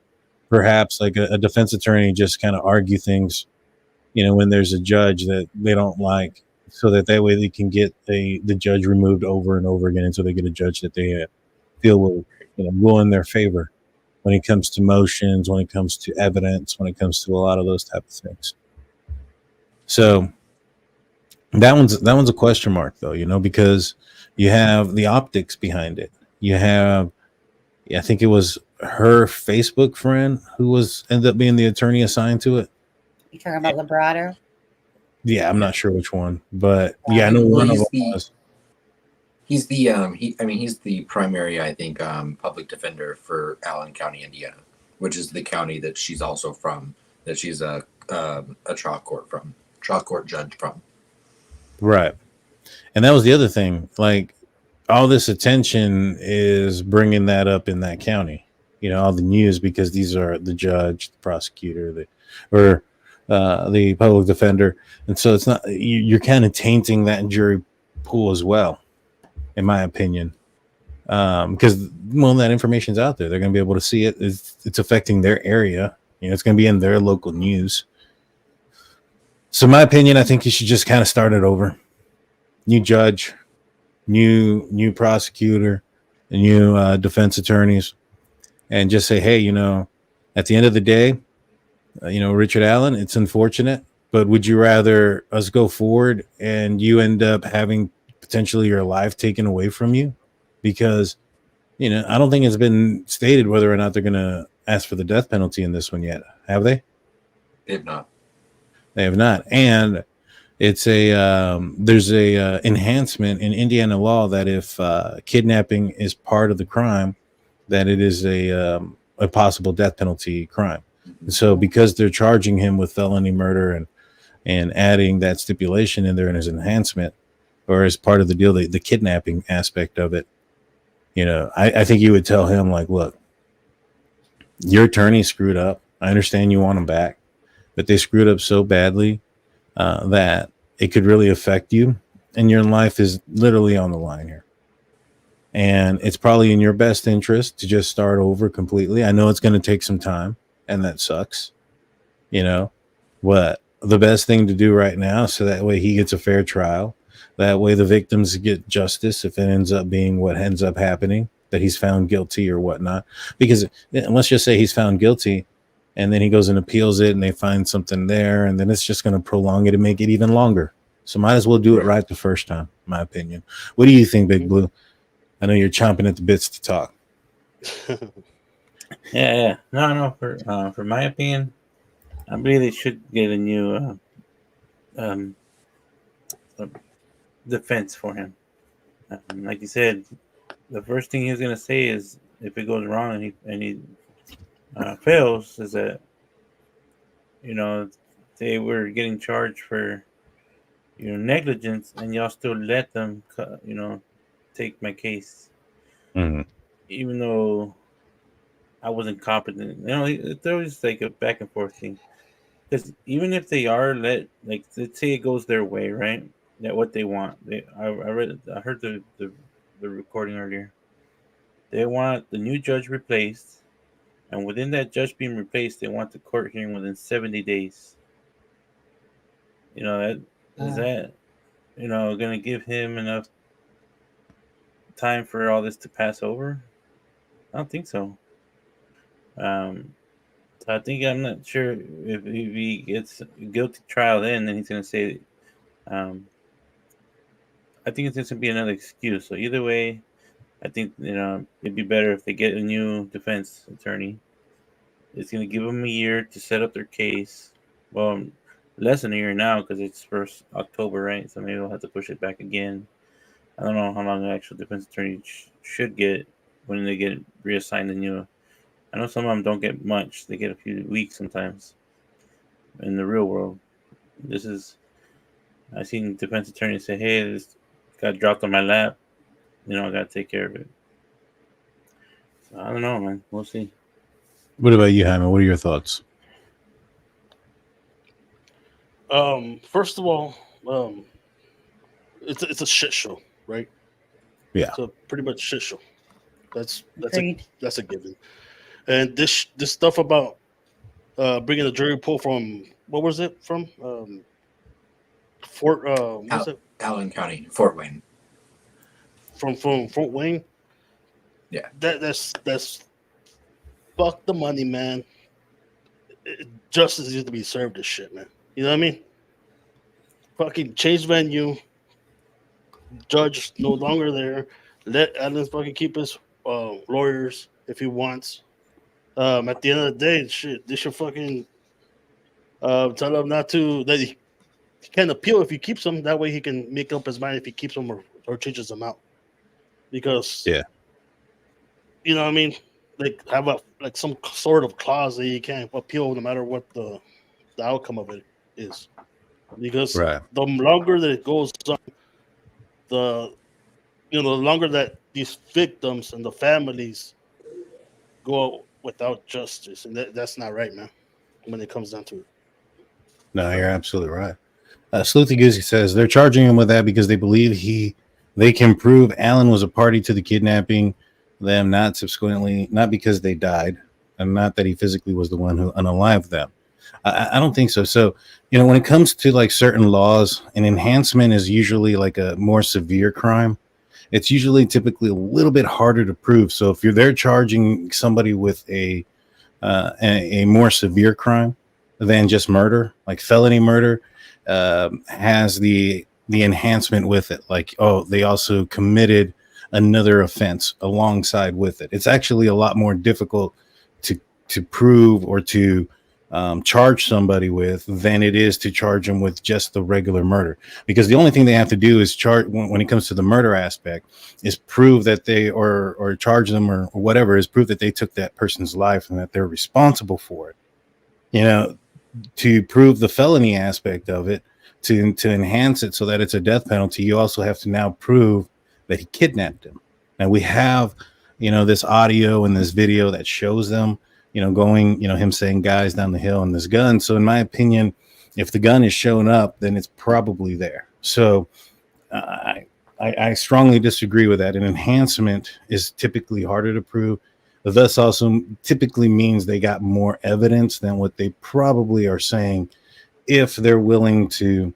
perhaps like a defense attorney just kind of argue things, you know, when there's a judge that they don't like, so that way they can get the judge removed over and over again until they get a judge that they feel will, you know, rule in their favor when it comes to motions, when it comes to evidence, when it comes to a lot of those type of things. So that one's a question mark, though, you know, because you have the optics behind it. You have, I think it was her Facebook friend who ended up being the attorney assigned to it. You talking about Liberato? Yeah, I'm not sure which one, but yeah, I know one of them was. He's the primary, I think, public defender for Allen County, Indiana, which is the county that she's also from, that she's a trial court judge from. Right. And that was the other thing. Like, all this attention is bringing that up in that county, you know, all the news, because these are the judge, the prosecutor, the public defender. And so it's not, you're kind of tainting that jury pool as well, in my opinion. Because, well, that information's out there. They're going to be able to see it. It's affecting their area. You know, it's going to be in their local news. So, in my opinion, I think you should just kind of start it over. New judge, new prosecutor, new defense attorneys, and just say, hey, you know, at the end of the day, you know, Richard Allen, it's unfortunate, but would you rather us go forward and you end up having potentially your life taken away from you? Because, you know, I don't think it's been stated whether or not they're going to ask for the death penalty in this one yet. Have they? They have not. They have not. And it's there's a enhancement in Indiana law that if kidnapping is part of the crime, that it is a possible death penalty crime. And so because they're charging him with felony murder and adding that stipulation in there in his enhancement, or as part of the deal, the kidnapping aspect of it, you know, I think you would tell him, like, look, your attorney screwed up. I understand you want them back, but they screwed up so badly that it could really affect you, and your life is literally on the line here. And it's probably in your best interest to just start over completely. I know it's going to take some time, and that sucks, but the best thing to do right now, so that way he gets a fair trial, that way the victims get justice if it ends up being what ends up happening, that he's found guilty or whatnot. Because let's just say he's found guilty, and then he goes and appeals it, and they find something there, and then it's just going to prolong it and make it even longer. So might as well do it right the first time, in my opinion. What do you think, Big Blue? I know you're chomping at the bits to talk. Yeah. No. For my opinion, I believe they should get a new defense for him. Like you said, the first thing he's gonna say is, if it goes wrong and he fails, is that they were getting charged for negligence, and y'all still let them take my case, even though I wasn't competent. There was like a back and forth thing, because even if they are let's say it goes their way, right? That what they want. I heard the recording earlier. They want the new judge replaced, and within that judge being replaced, they want the court hearing within 70 days. Is that going to give him enough time for all this to pass over? I don't think so. So I'm not sure if he gets a guilty trial then he's going to say, I think it's going to be another excuse. So either way, I think, it'd be better if they get a new defense attorney. It's going to give them a year to set up their case. Well, less than a year now, because it's first October, right? So maybe we'll have to push it back again. I don't know how long the actual defense attorney should get when they get reassigned a new. I know some of them don't get much. They get a few weeks sometimes in the real world. I've seen defense attorneys say, hey, this got dropped on my lap. I got to take care of it. So I don't know, man. We'll see. What about you, Jaime? What are your thoughts? First of all, it's a shit show, right? Yeah. So pretty much shit show. That's a given. And this stuff about bringing the jury pool from, what was it from? Fort what's it? Allen County, Fort Wayne. From Fort Wayne. Yeah. That's fuck the money, man. Justice needs to be served. This shit, man. You know what I mean? Fucking change venue. Judge no longer there. Let Allen fucking keep his lawyers if he wants. At the end of the day, shit, they should fucking tell him not to, that he can appeal if he keeps them. That way he can make up his mind if he keeps them or changes them out. Because, yeah, you know what I mean? Have some sort of clause that you can't appeal no matter what the outcome of it is. Because the longer that it goes on, the longer that these victims and the families go without justice, and that's not right, man. When it comes down to it. No, you're absolutely right. Sleuthy Goosey says they're charging him with that because they believe they can prove Allen was a party to the kidnapping, them not because they died, and not that he physically was the one who unalived them. I don't think so. So, when it comes to certain laws, an enhancement is usually like a more severe crime. It's usually typically a little bit harder to prove. So if they're charging somebody with a more severe crime than just murder, like felony murder, has the enhancement with it. They also committed another offense alongside with it. It's actually a lot more difficult to prove or to charge somebody with than it is to charge them with just the regular murder, because the only thing they have to do is charge when it comes to the murder aspect is prove that they or charge them or whatever is prove that they took that person's life and that they're responsible for it. To prove the felony aspect of it, to enhance it so that it's a death penalty, you also have to now prove that he kidnapped him. And we have this audio and this video that shows them going, him saying guys down the hill and this gun. So in my opinion, if the gun is showing up, then it's probably there. So I strongly disagree with that. An enhancement is typically harder to prove. Thus also typically means they got more evidence than what they probably are saying if they're willing to,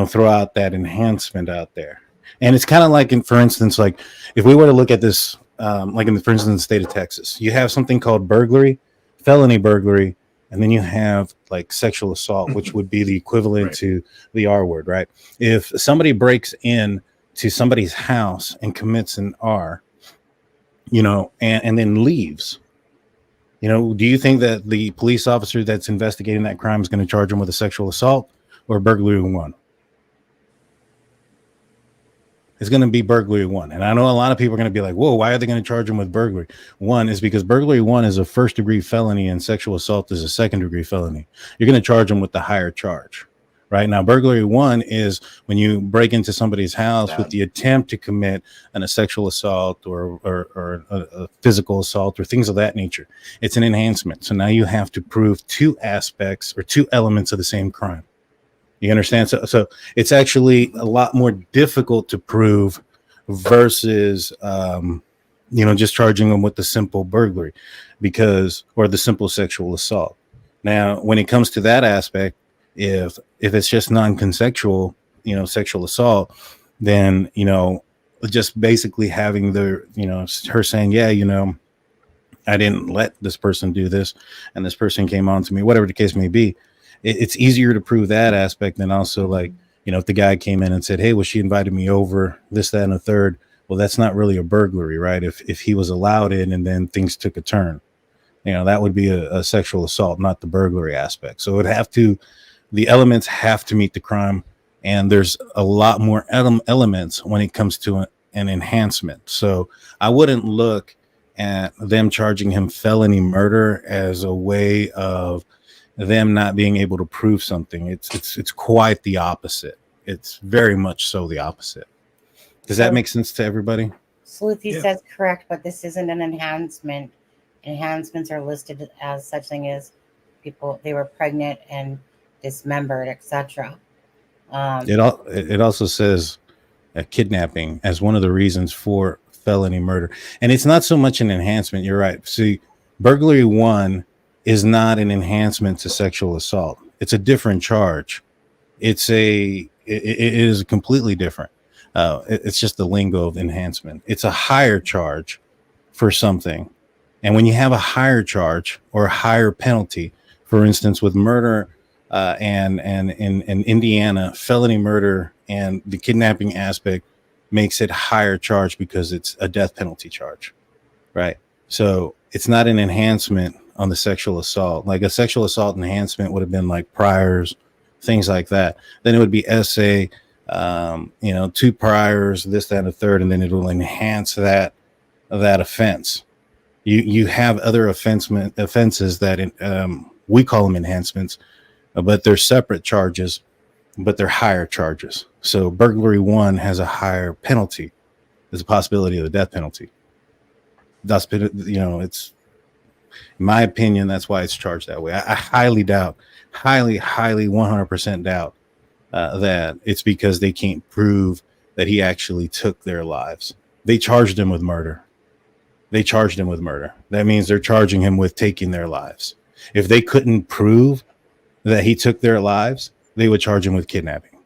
throw out that enhancement out there. And it's kind of like, for instance, like if we were to look at this, like for instance, the state of Texas, you have something called burglary, felony burglary, and then you have like sexual assault, which would be the equivalent to the R word, right? If somebody breaks in to somebody's house and commits an R, and then leaves, do you think that the police officer that's investigating that crime is going to charge him with a sexual assault or burglary 1? It's going to be burglary 1. And I know a lot of people are going to be like, whoa, why are they going to charge him with burglary? 1 is because burglary 1 is a first-degree felony and sexual assault is a second-degree felony. You're going to charge them with the higher charge, right? Now, burglary 1 is when you break into somebody's house with the attempt to commit a sexual assault or a physical assault or things of that nature. It's an enhancement. So now you have to prove 2 aspects or 2 elements of the same crime. You understand? So it's actually a lot more difficult to prove versus, just charging them with the simple burglary or the simple sexual assault. Now, when it comes to that aspect, if it's just non-consensual, sexual assault, then, just basically having her saying, yeah, I didn't let this person do this and this person came on to me, whatever the case may be. It's easier to prove that aspect than also like, if the guy came in and said, hey, well, she invited me over, this, that, and a third. Well, that's not really a burglary, right? If he was allowed in and then things took a turn, that would be a sexual assault, not the burglary aspect. So the elements have to meet the crime. And there's a lot more elements when it comes to an enhancement. So I wouldn't look at them charging him felony murder as a way of them not being able to prove something. It's quite the opposite. It's very much so the opposite. Does that make sense to everybody? Sleuthy says correct, but this isn't an enhancement. Enhancements are listed as such thing as people, they were pregnant and dismembered, etc. It also says kidnapping as one of the reasons for felony murder. And it's not so much an enhancement. You're right. See, burglary 1 is not an enhancement to sexual assault. It's a different charge. It is completely different. It's just the lingo of enhancement. It's a higher charge for something. And when you have a higher charge or a higher penalty, for instance, with murder and in Indiana, felony murder and the kidnapping aspect makes it higher charge because it's a death penalty charge, right? So it's not an enhancement on the sexual assault. Like a sexual assault enhancement would have been like priors, things like that. Then it would be SA, 2 priors, this, that, and a third, and then it will enhance that offense. You have other offenses that we call them enhancements, but they're separate charges, but they're higher charges. So burglary 1 has a higher penalty. There's a possibility of a death penalty. That's, it's, in my opinion, that's why it's charged that way. I highly doubt, highly 100% doubt that it's because they can't prove that he actually took their lives. They charged him with murder. That means they're charging him with taking their lives. If they couldn't prove that he took their lives, they would charge him with kidnapping.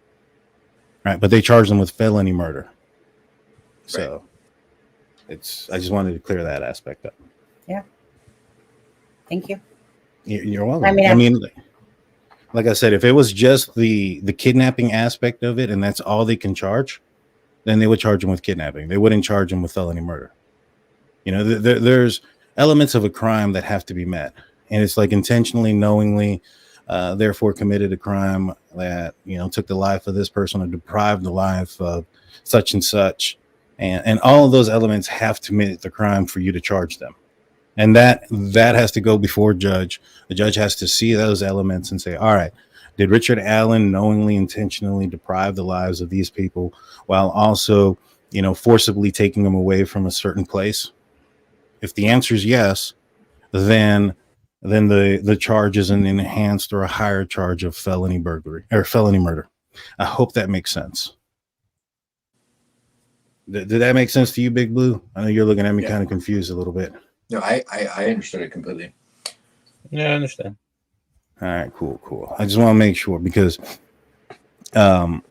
Right? But they charged him with felony murder. So I just wanted to clear that aspect up. Yeah. Thank you. You're welcome. I mean, like I said, if it was just the kidnapping aspect of it and that's all they can charge, then they would charge him with kidnapping. They wouldn't charge him with felony murder. There's elements of a crime that have to be met. And it's like intentionally, knowingly, therefore committed a crime that, took the life of this person or deprived the life of such and such. And all of those elements have to meet the crime for you to charge them. And that has to go before judge. The judge has to see those elements and say, all right, did Richard Allen knowingly, intentionally deprive the lives of these people while also, forcibly taking them away from a certain place? If the answer is yes, then then the charge is an enhanced or a higher charge of felony burglary or felony murder. I hope that makes sense. Did that make sense to you, Big Blue? I know you're looking at me kind of confused a little bit. No, I understood it completely. Yeah, I understand. All right, cool. I just want to make sure because, I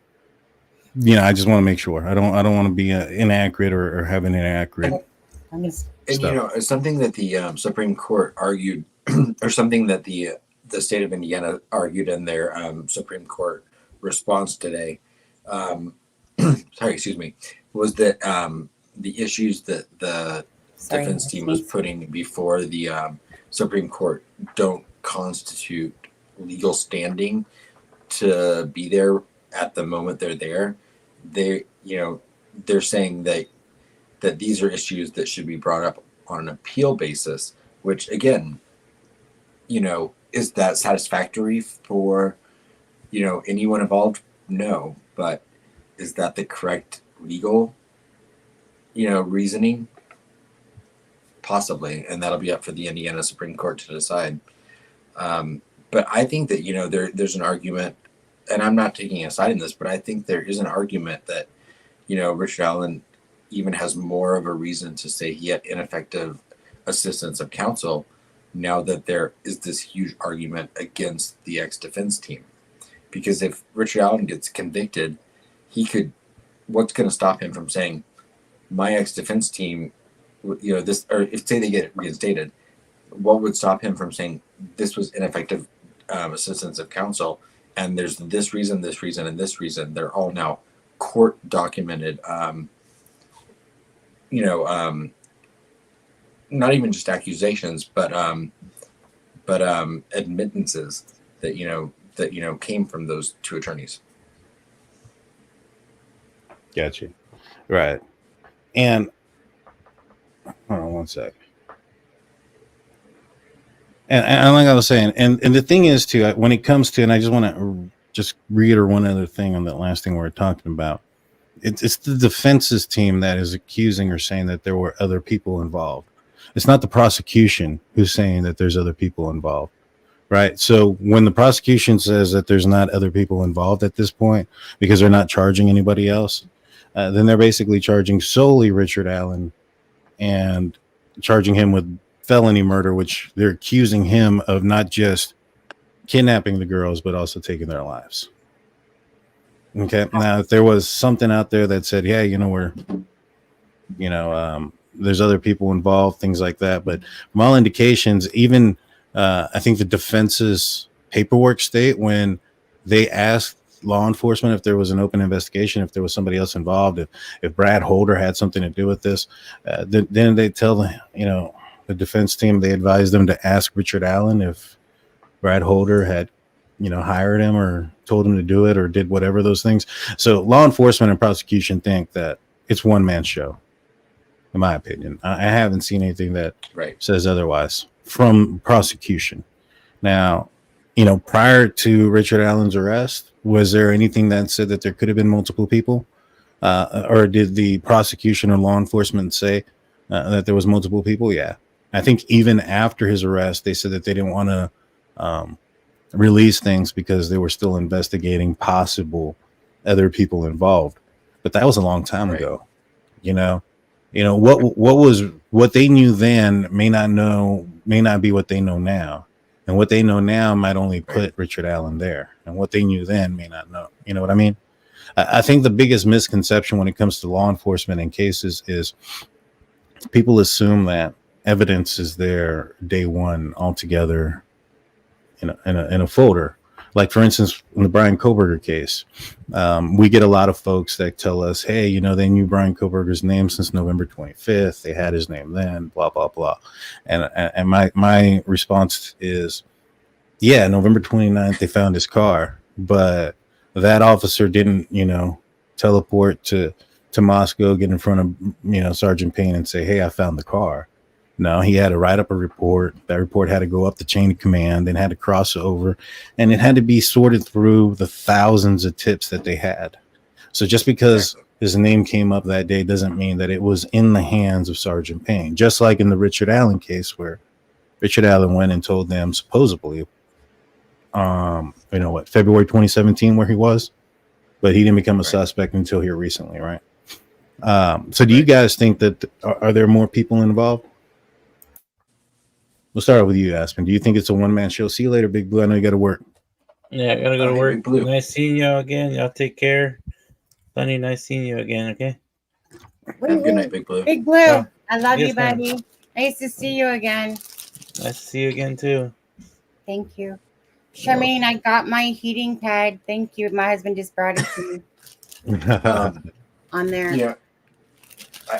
just want to make sure. I don't want to be inaccurate or have an inaccurate. And something that the Supreme Court argued, or something that the state of Indiana argued in their Supreme Court response today, was that the issues that the defense team was putting before the Supreme Court don't constitute legal standing to be there at the moment they're there. They're saying that these are issues that should be brought up on an appeal basis, which again, is that satisfactory for, anyone involved? No, but is that the correct legal, reasoning? Possibly, and that'll be up for the Indiana Supreme Court to decide. But I think that, there's an argument, and I'm not taking a side in this, but I think there is an argument that, Richard Allen even has more of a reason to say he had ineffective assistance of counsel now that there is this huge argument against the ex-defense team. Because if Richard Allen gets convicted, what's going to stop him from saying, my ex-defense team, this, or if say they get reinstated, what would stop him from saying this was ineffective assistance of counsel, and there's this reason, and this reason, they're all now court documented, not even just accusations, but admittances that came from those two attorneys. Gotcha. Right. And hold on one sec. And like I was saying, and the thing is too, when it comes to, and I just want to just reiterate one other thing on that last thing we were talking about. It's the defense's team that is accusing or saying that there were other people involved. It's not the prosecution who's saying that there's other people involved, right? So when the prosecution says that there's not other people involved at this point because they're not charging anybody else, then they're basically charging solely Richard Allen and charging him with felony murder, which they're accusing him of not just kidnapping the girls, but also taking their lives. Okay. Now, if there was something out there that said, yeah, there's other people involved, things like that. But from all indications, even I think the defense's paperwork state when they asked law enforcement if there was an open investigation, if there was somebody else involved, if Brad Holder had something to do with this, then they tell the defense team, they advised them to ask Richard Allen if Brad Holder had, hired him or told him to do it or did whatever those things. So law enforcement and prosecution think that it's one man show, in my opinion. I haven't seen anything that says otherwise from prosecution. Now, prior to Richard Allen's arrest, was there anything that said that there could have been multiple people? Or did the prosecution or law enforcement say that there was multiple people? Yeah. I think even after his arrest, they said that they didn't want to release things because they were still investigating possible other people involved. But that was a long time ago. What they knew then may not be what they know now. And what they know now might only put Richard Allen there. And what they knew then may not know. You know what I mean? I think the biggest misconception when it comes to law enforcement in cases is people assume that evidence is there day one altogether in a folder. Like, for instance, in the Bryan Kohberger case, we get a lot of folks that tell us, hey, they knew Bryan Kohberger's name since November 25th. They had his name then, blah, blah, blah. And my response is, yeah, November 29th, they found his car. But that officer didn't, teleport to Moscow, get in front of, Sergeant Payne and say, hey, I found the car. No, he had to write up a report. That report had to go up the chain of command and had to cross over, and it had to be sorted through the thousands of tips that they had. So just because his name came up that day doesn't mean that it was in the hands of Sergeant Payne. Just like in the Richard Allen case where, Richard Allen went and told them supposedly, February 2017 where he was, but he didn't become a suspect until here recently, right? So do you guys think that are there more people involved? We'll start with you, Aspen. Do you think it's a one-man show? See you later, Big Blue. I know you got to work. Yeah, I gotta go to Hey, work. Big Blue. Nice seeing y'all again. Y'all take care. Sunny, nice seeing you again. Okay. Have a good night, Big Blue. Big Blue, Yeah. I love Yes, you, ma'am. buddy. Nice to see you again. Nice to see you again too. Thank you. Charmaine, I got my heating pad. Thank you. My husband just brought it to me on there. Yeah.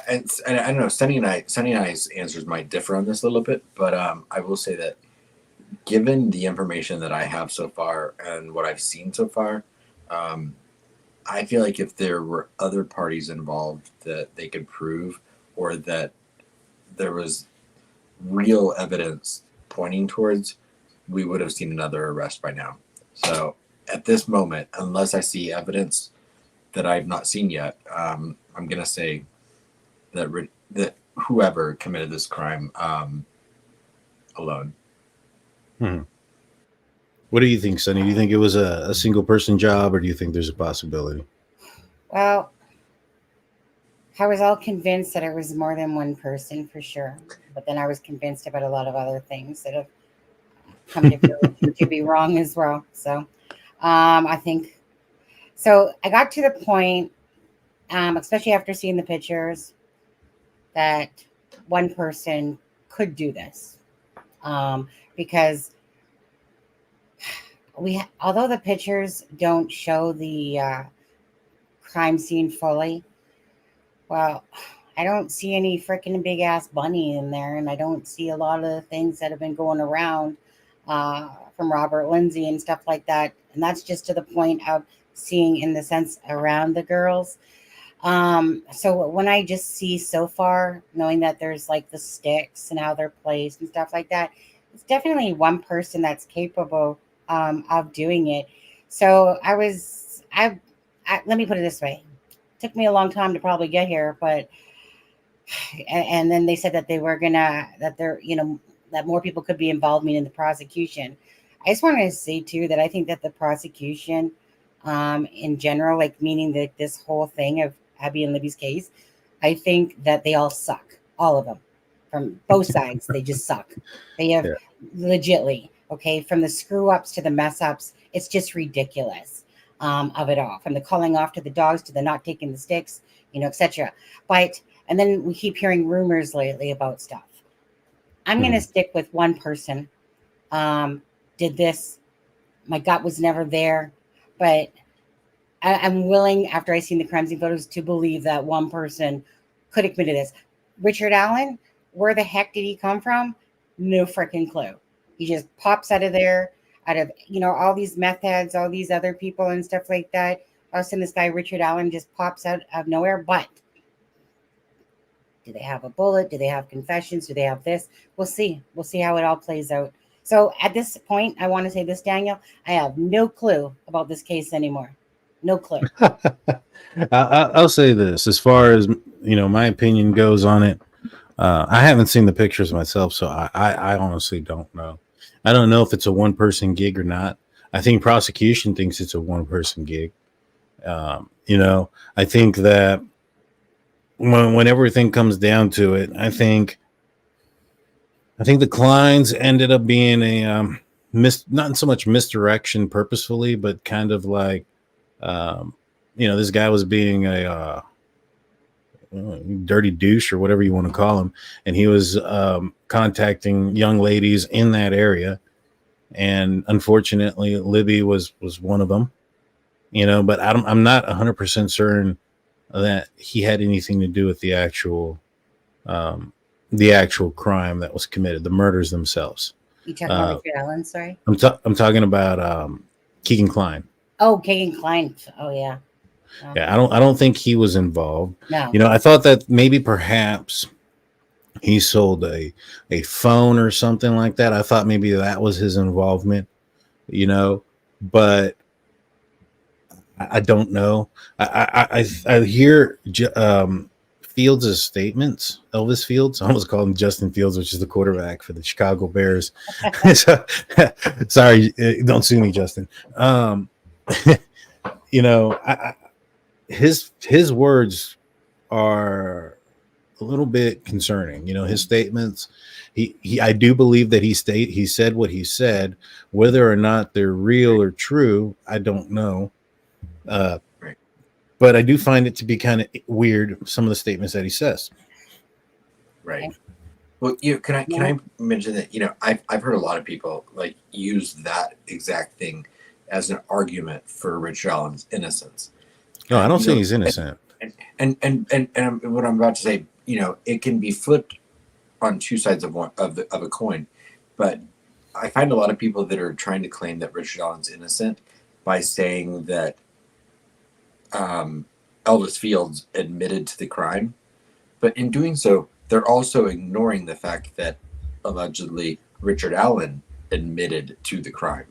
I don't know. Sunny and I's answers might differ on this a little bit, but I will say that given the information that I have so far and what I've seen so far, I feel like if there were other parties involved that they could prove, or that there was real evidence pointing towards, we would have seen another arrest by now. So at this moment, unless I see evidence that I've not seen yet, I'm going to say that whoever committed this crime alone. What do you think, Sonny? Do you think it was a single person job, or do you think there's a possibility? Well, I was all convinced that it was more than one person for sure. But then I was convinced about a lot of other things that have come to be wrong as well. So I think, so I got to the point, especially after seeing the pictures, that one person could do this. Because although the pictures don't show the crime scene fully, well, I don't see any freaking big ass bunny in there, and I don't see a lot of the things that have been going around from Robert Lindsay and stuff like that. And that's just to the point of seeing in the sense around the girls. So when I just see so far, knowing that there's like the sticks and how they're placed and stuff like that, it's definitely one person that's capable of doing it. So let me put it this way. It took me a long time to probably get here, but, and then they said that that more people could be involved in the prosecution. I just wanted to say too, that I think that the prosecution in general, like meaning that this whole thing of Abby and Libby's case, I think that they all suck, all of them. From both sides, they just suck. They have legitly, okay, from the screw ups to the mess ups, it's just ridiculous of it all. From the calling off to the dogs to the not taking the sticks, etc. And then we keep hearing rumors lately about stuff. I'm going to stick with one person. Did this. My gut was never there, but I'm willing, after I seen the crime scene photos, to believe that one person could have committed this. Richard Allen, where the heck did he come from? No freaking clue. He just pops out of there, out of, all these meth heads, all these other people and stuff like that. All of a sudden, this guy, Richard Allen, just pops out of nowhere. But do they have a bullet? Do they have confessions? Do they have this? We'll see. We'll see how it all plays out. So at this point, I want to say this, Daniel, I have no clue about this case anymore. No clue. I'll say this, as far as my opinion goes on it. I haven't seen the pictures myself, so I honestly don't know. I don't know if it's a one-person gig or not. I think prosecution thinks it's a one-person gig. I think that when everything comes down to it, I think the Kleins ended up being a not so much misdirection purposefully, but kind of like this guy was being a dirty douche or whatever you want to call him, and he was contacting young ladies in that area, and unfortunately Libby was one of them, but I'm not 100% certain that he had anything to do with the actual crime that was committed, the murders themselves. You talking about Richard Allen? Sorry, I'm talking about Keegan Klein. Oh, Keegan Klein. Oh yeah. Yeah, I don't think he was involved. No. I thought that maybe perhaps he sold a phone or something like that. I thought maybe that was his involvement, but I don't know. I hear Fields' statements, Elvis Fields, I almost called him Justin Fields, which is the quarterback for the Chicago Bears. So, sorry, don't sue me, Justin. You know, his words are a little bit concerning. You know, his statements. I do believe that he said what he said. Whether or not they're real or true, I don't know. But I do find it to be kind of weird, some of the statements that he says. Right. Well, can I mention that, you know, I've heard a lot of people like use that exact thing as an argument for Richard Allen's innocence. No, I don't think he's innocent. And what I'm about to say, you know, it can be flipped on two sides of a coin, but I find a lot of people that are trying to claim that Richard Allen's innocent by saying that Elvis Fields admitted to the crime, but in doing so, they're also ignoring the fact that allegedly Richard Allen admitted to the crime.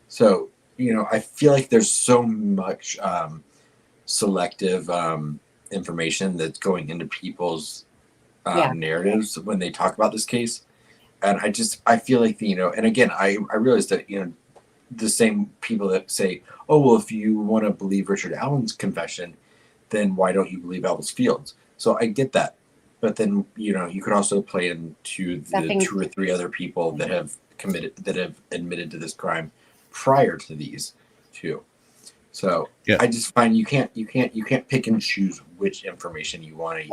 So, you know, I feel like there's so much selective information that's going into people's narratives when they talk about this case. And I feel like, you know, and again, I realize that, you know, the same people that say, oh, well, if you want to believe Richard Allen's confession, then why don't you believe Elvis Fields? So I get that. But then, you know, you could also play into the 2 or 3 other people that have admitted to this crime prior to these two. So I just find you can't pick and choose which information you want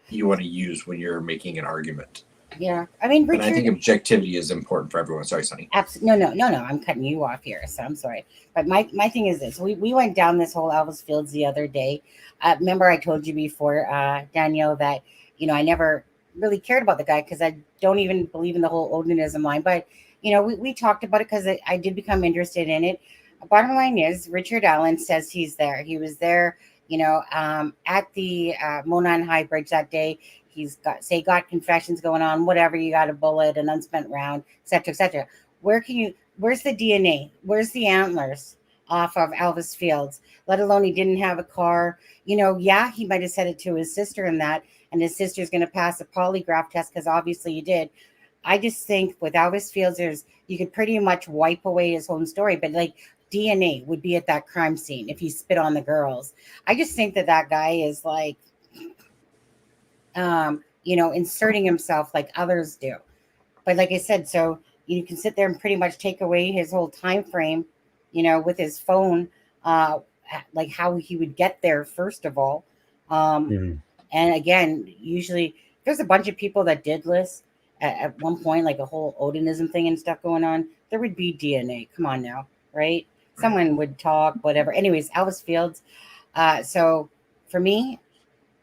to use when you're making an argument. Yeah, I mean, Richard, and I think objectivity is important for everyone. Sorry, Sonny. Absolutely, no. I'm cutting you off here, so I'm sorry. But my thing is this: we went down this whole Elvis Fields the other day. Remember, I told you before, Danielle, that you know I never really cared about the guy because I don't even believe in the whole Odinism line. But you know, we talked about it because I did become interested in it. Bottom line is, Richard Allen says he's there. He was there, you know, at the Monon High Bridge that day. He's got confessions going on, whatever. You got a bullet, an unspent round, etc., etc. Where's the DNA? Where's the antlers off of Elvis Fields? Let alone he didn't have a car. You know, yeah, he might have said it to his sister and his sister's going to pass a polygraph test because obviously he did. I just think with Elvis Fields, you could pretty much wipe away his own story, but like DNA would be at that crime scene if he spit on the girls. I just think that guy is like, you know, inserting himself like others do. But like I said, so you can sit there and pretty much take away his whole time frame, you know, with his phone, like how he would get there, first of all. And again, usually there's a bunch of people that did list at one point, like a whole Odinism thing and stuff going on. There would be DNA. Come on now, right? Someone would talk, whatever. Anyways, Elvis Fields. So for me,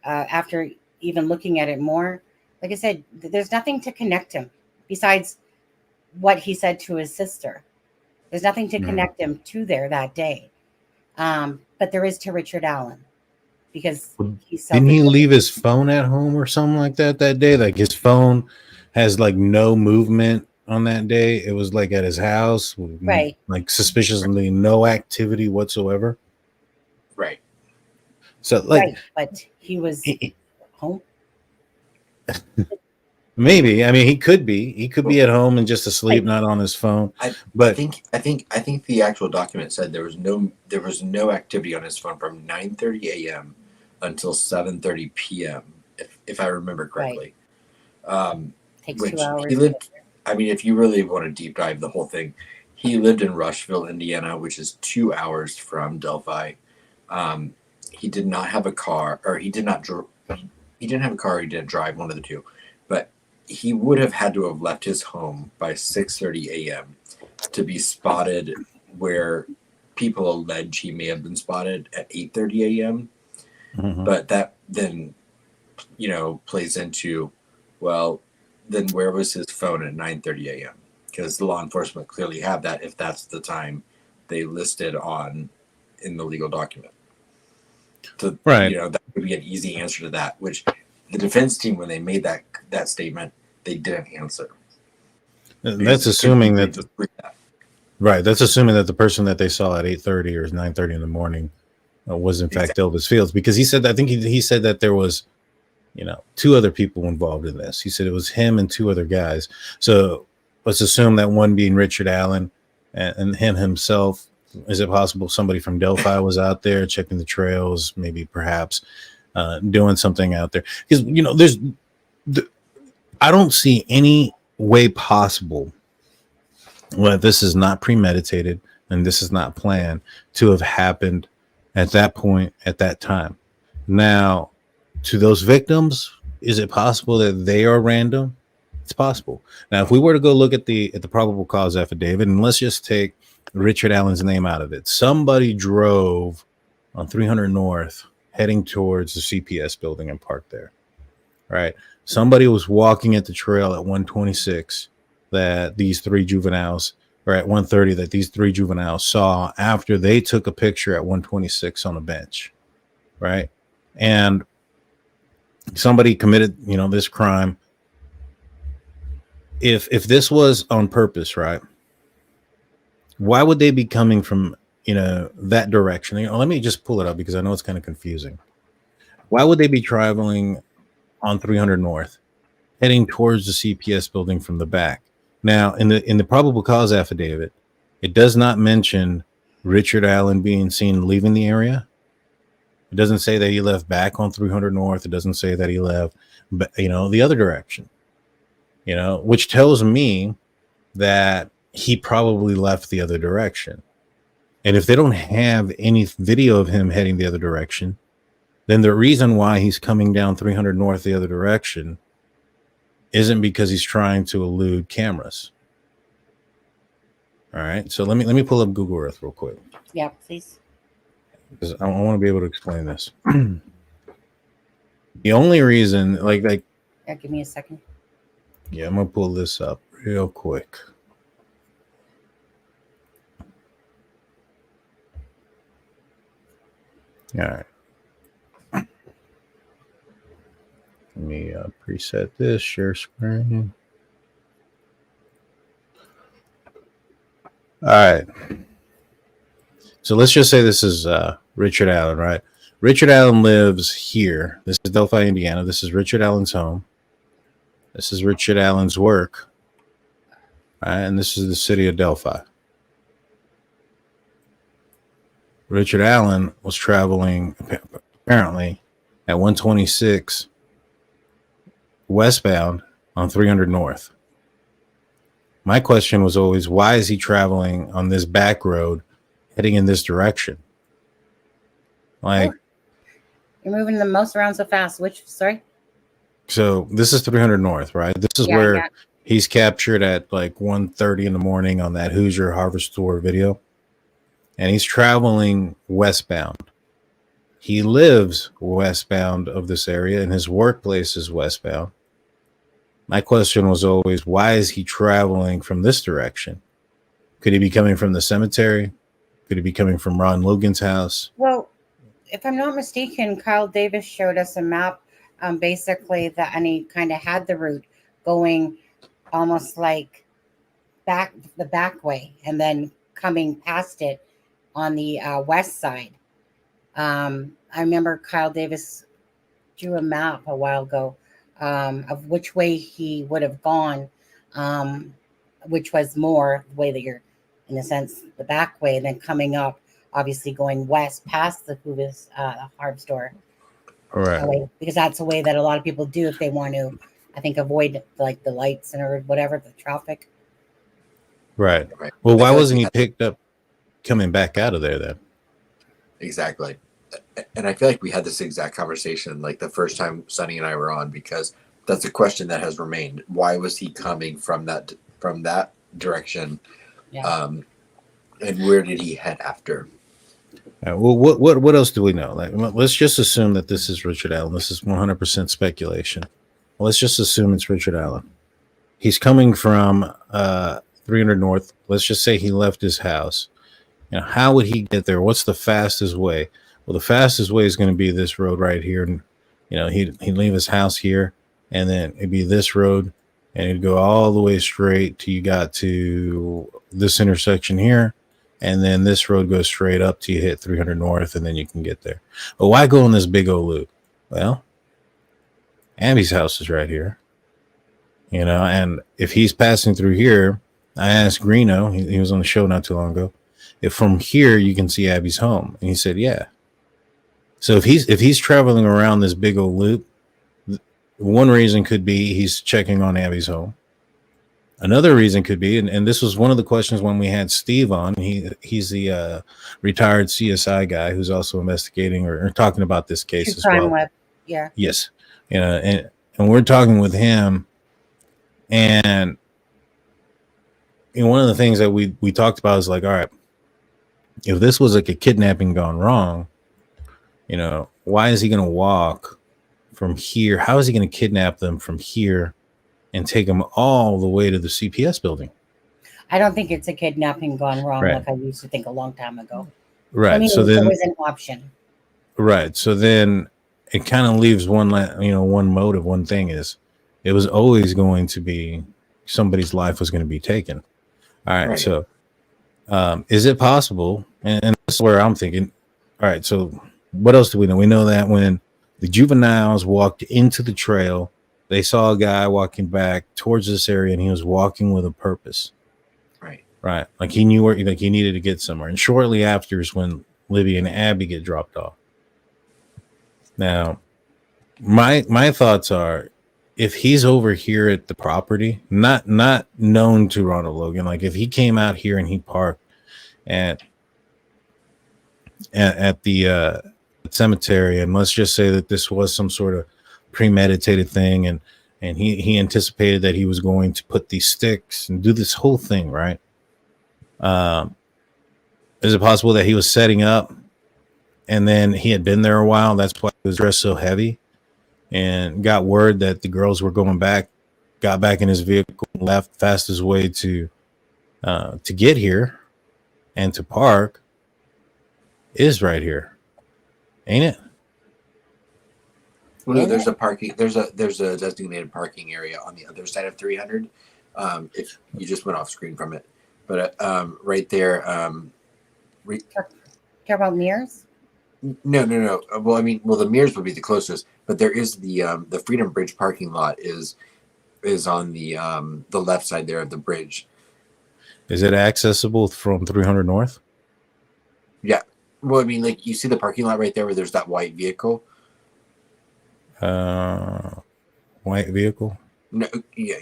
after even looking at it more, like I said, there's nothing to connect him besides what he said to his sister. There's nothing to connect him to there that day. But there is to Richard Allen because didn't he leave his phone at home or something like that day? Like his phone has like no movement on that day. It was like at his house, right? Like suspiciously no activity whatsoever. Right. So like, right. But he was home. Maybe. I mean, he could be at home and just asleep, not on his phone. I think the actual document said there was no activity on his phone from 9:30 a.m. until 7:30 p.m. if I remember correctly. Right. Takes which 2 hours. He lived. I mean, if you really want to deep dive the whole thing, he lived in Rushville, Indiana, which is 2 hours from Delphi. He did not have a car, or he did not. He didn't have a car. He didn't drive, one of the two. But he would have had to have left his home by 6:30 a.m. to be spotted where people allege he may have been spotted at 8:30 a.m. But that then, you know, plays into, well, then where was his phone at 9:30 a.m.? Because the law enforcement clearly have that if that's the time they listed in the legal document. So, right. You know, that would be an easy answer to that, which the defense team, when they made that statement, they didn't answer. That's assuming that that's assuming that the person that they saw at 8:30 or 9:30 in the morning was in fact Elvis Fields, because he said, I think he said that there was two other people involved in this. He said it was him and two other guys. So let's assume that one being Richard Allen and him himself. Is it possible somebody from Delphi was out there checking the trails, maybe perhaps doing something out there? Because, I don't see any way possible that this is not premeditated and this is not planned to have happened at that point, at that time. Now, to those victims, is it possible that they are random? It's possible. Now, if we were to go look at the probable cause affidavit, and let's just take Richard Allen's name out of it. Somebody drove on 300 North heading towards the CPS building and parked there. Right? Somebody was walking at the trail at 126 that these three juveniles, or at 130 that these three juveniles saw after they took a picture at 126 on a bench. Right? And somebody committed, this crime. If this was on purpose, right? Why would they be coming from, that direction? Let me just pull it up because I know it's kind of confusing. Why would they be traveling on 300 North, heading towards the CPS building from the back? Now, in the probable cause affidavit, it does not mention Richard Allen being seen leaving the area. It doesn't say that he left back on 300 North. It doesn't say that he left, the other direction. Which tells me that he probably left the other direction. And if they don't have any video of him heading the other direction, then the reason why he's coming down 300 North the other direction isn't because he's trying to elude cameras. All right. So let me pull up Google Earth real quick. Yeah, please. Because I want to be able to explain this. The only reason, Yeah, give me a second. Yeah, I'm gonna pull this up real quick. All right. Let me preset this, share screen. All right. So let's just say this is Richard Allen, right? Richard Allen lives here. This is Delphi, Indiana. This is Richard Allen's home. This is Richard Allen's work. All right, and this is the city of Delphi. Richard Allen was traveling apparently at 126 westbound on 300 North. My question was always, why is he traveling on this back road heading in this direction? You're moving the most around so fast. So this is 300 North, right? This is where he's captured at 1:30 in the morning on that Hoosier Harvest Store video. And he's traveling westbound. He lives westbound of this area, and his workplace is westbound. My question was always, why is he traveling from this direction? Could he be coming from the cemetery? Could he be coming from Ron Logan's house? Well, if I'm not mistaken, Kyle Davis showed us a map, basically and he kind of had the route going almost like the back way, and then coming past it on the west side. I remember Kyle Davis drew a map a while ago of which way he would have gone, which was more the way that you're, in a sense, the back way, and then coming up, obviously going west past the Hoovers Harb Store. All right. Because that's a way that a lot of people do if they want to, I think, avoid the lights or whatever, the traffic. Right. Well, why wasn't he picked up coming back out of there then? Exactly. And I feel like we had this exact conversation the first time Sonny and I were on, because that's a question that has remained. Why was he coming from that direction? Yeah. And where did he head after? Well, what else do we know? Let's just assume that this is Richard Allen. This is 100% speculation. Let's just assume it's Richard Allen. He's coming from 300 North. Let's just say he left his house. How would he get there? What's the fastest way? Well, the fastest way is going to be this road right here. And, he'd leave his house here, and then it'd be this road, and it'd go all the way straight till you got to this intersection here. And then this road goes straight up till you hit 300 North, and then you can get there. But why go on this big old loop? Well, Abby's house is right here. You know, and if he's passing through here, I asked Greeno, he was on the show not too long ago, if from here you can see Abby's home. And he said, yeah. So if he's traveling around this big old loop, one reason could be he's checking on Abby's home. Another reason could be, and this was one of the questions when we had Steve on. He's the retired CSI guy who's also investigating or talking about this case True as crime well. web. Yeah. Yes, you know, and we're talking with him, and one of the things that we talked about is like, all right, if this was like a kidnapping gone wrong, you know, why is he going to walk from here? How is he going to kidnap them from here and take them all the way to the CPS building? I don't think it's a kidnapping gone wrong Right. like I used to think a long time ago. Right. I mean, So it's then, always an option. right. So then it kind of leaves one motive. One thing is, it was always going to be somebody's life was going to be taken. All right. Right. So, is it possible? And this is where I'm thinking. All right. So, what else do we know? We know that when the juveniles walked into the trail, they saw a guy walking back towards this area, and he was walking with a purpose. Right. Right. Like he knew where, like he needed to get somewhere. And shortly after is when Libby and Abby get dropped off. Now, my thoughts are, if he's over here at the property, not known to Ronald Logan, like if he came out here and he parked at the cemetery, and let's just say that this was some sort of premeditated thing, and he anticipated that he was going to put these sticks and do this whole thing, right? Is it possible that he was setting up and then he had been there a while? That's why he was dressed so heavy, and got word that the girls were going back, got back in his vehicle, left fastest way to get here and to park is right here, ain't it? Well, no, there's a parking. There's a designated parking area on the other side of 300. If you just went off screen from it, but right there. Care about mirrors? No. Well, I mean, the Mears would be the closest, but there is the Freedom Bridge parking lot is on the left side there of the bridge. Is it accessible from 300 North? Yeah. Well, I mean, like you see the parking lot right there where there's that white vehicle. White vehicle. No, yeah.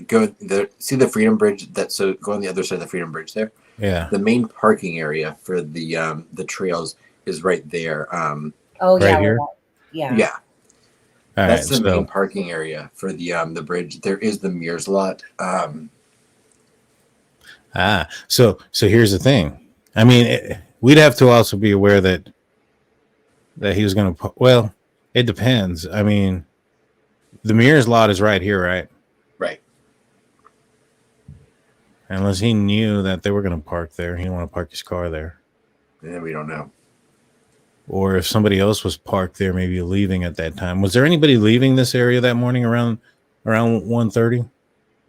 See the Freedom Bridge. So go on the other side of the Freedom Bridge there. Yeah. The main parking area for the trails is right there. Oh, Right yeah. here? Yeah. Yeah. All That's right. the main So parking area for the bridge. There is the Mears lot. so here's the thing. I mean, we'd have to also be aware that he was going to. Well, it depends. I mean, the Mears lot is right here, right? Right. Unless he knew that they were going to park there, he didn't want to park his car there. And we don't know. Or if somebody else was parked there, maybe leaving at that time. Was there anybody leaving this area that morning around 1:30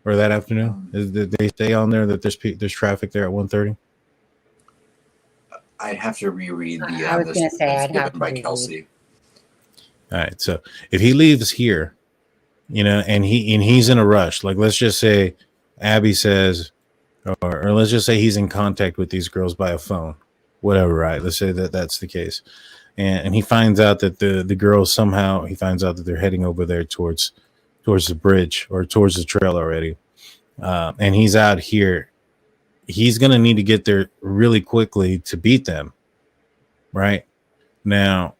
or that afternoon? Did they stay on there that there's traffic there at 1:30? I'd have to reread the. I was going to say I'd have to by reread. Kelsey. All right. So if he leaves here, you know, and he's in a rush, like let's just say Abby says, or let's just say he's in contact with these girls by a phone, whatever, right? Let's say that that's the case. And he finds out that the girls somehow, he finds out that they're heading over there towards the bridge or towards the trail already. And he's out here. He's going to need to get there really quickly to beat them. Right now,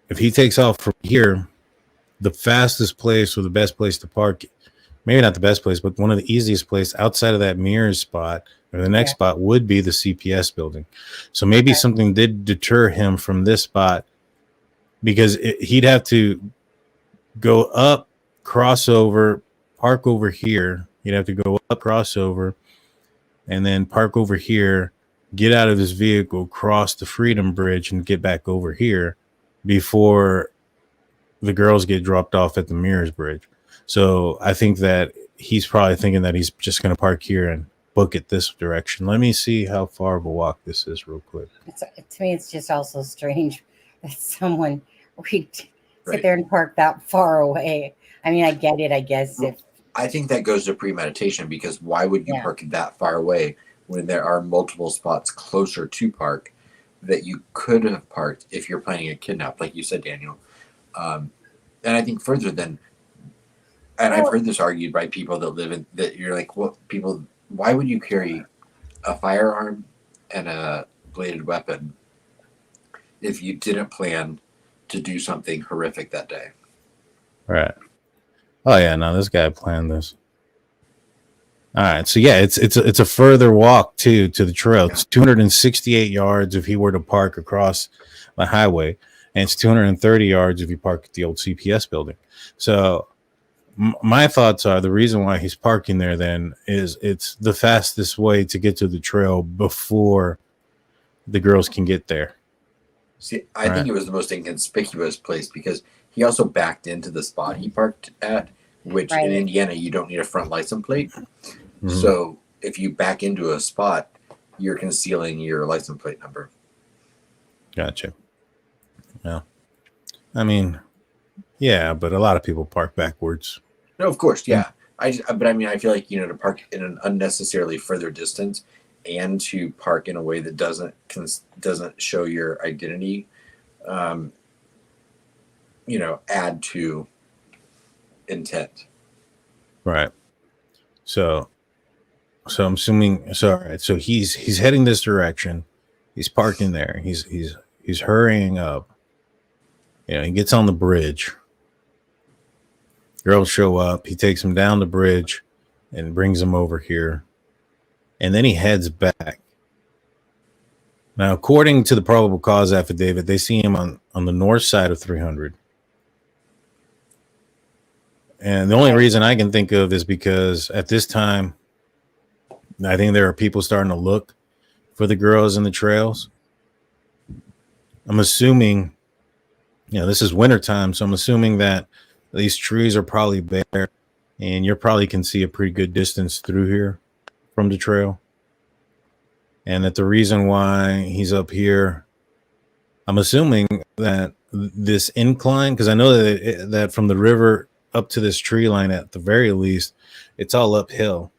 if he takes off from here, the fastest place or the best place to park, maybe not the best place, but one of the easiest place outside of that Mears spot or the next spot would be the CPS building. So maybe something did deter him from this spot, because he'd have to go up, crossover, park over here. He'd have to go up, crossover, and then park over here, get out of his vehicle, cross the Freedom Bridge, and get back over here before the girls get dropped off at the Mears Bridge. So I think that he's probably thinking that he's just going to park here and book it this direction. Let me see how far of a walk this is real quick. To me, it's just also strange that someone would sit there and park that far away. I mean, I get it. I guess if I think that goes to premeditation, because why would you Yeah. park that far away when there are multiple spots closer to park that you could have parked if you're planning a kidnap, like you said, Daniel? And I think further than, and I've heard this argued by people that live in, that you're like, well, people, why would you carry a firearm and a bladed weapon if you didn't plan to do something horrific that day? Right. Oh yeah, no, this guy planned this. All right, so yeah, it's a further walk to the trail. It's 268 yards if he were to park across the highway, and it's 230 yards if you park at the old CPS building. So my thoughts are the reason why he's parking there then is it's the fastest way to get to the trail before the girls can get there. See, I think it was the most inconspicuous place because he also backed into the spot he parked at, which in Indiana, you don't need a front license plate. Mm-hmm. So if you back into a spot, you're concealing your license plate number. Gotcha. Well, I mean, yeah, but a lot of people park backwards. No, of course, yeah. But I mean, I feel like, to park in an unnecessarily further distance and to park in a way that doesn't show your identity, add to intent. Right. So I'm assuming. So all right. So he's heading this direction. He's parking there. He's hurrying up. He gets on the bridge. Girls show up. He takes him down the bridge and brings him over here. And then he heads back. Now, according to the probable cause affidavit, they see him on the north side of 300. And the only reason I can think of is because at this time, I think there are people starting to look for the girls in the trails. I'm assuming, this is wintertime, so I'm assuming that these trees are probably bare and you probably can see a pretty good distance through here from the trail. And that the reason why he's up here, I'm assuming that this incline, because I know that from the river up to this tree line, at the very least, it's all uphill.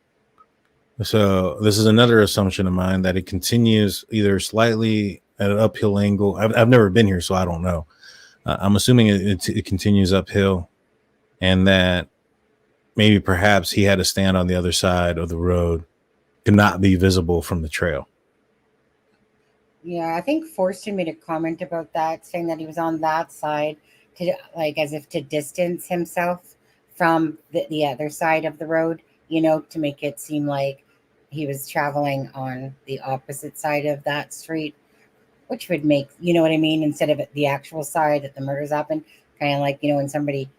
So this is another assumption of mine, that it continues either slightly at an uphill angle. I've never been here, so I don't know. I'm assuming it continues uphill, and that maybe perhaps he had to stand on the other side of the road to not be visible from the trail. Yeah, I think Forster made a comment about that, saying that he was on that side to, as if to distance himself from the other side of the road, to make it seem like he was traveling on the opposite side of that street, which would make, what I mean, instead of the actual side that the murders happened, kind of like, when somebody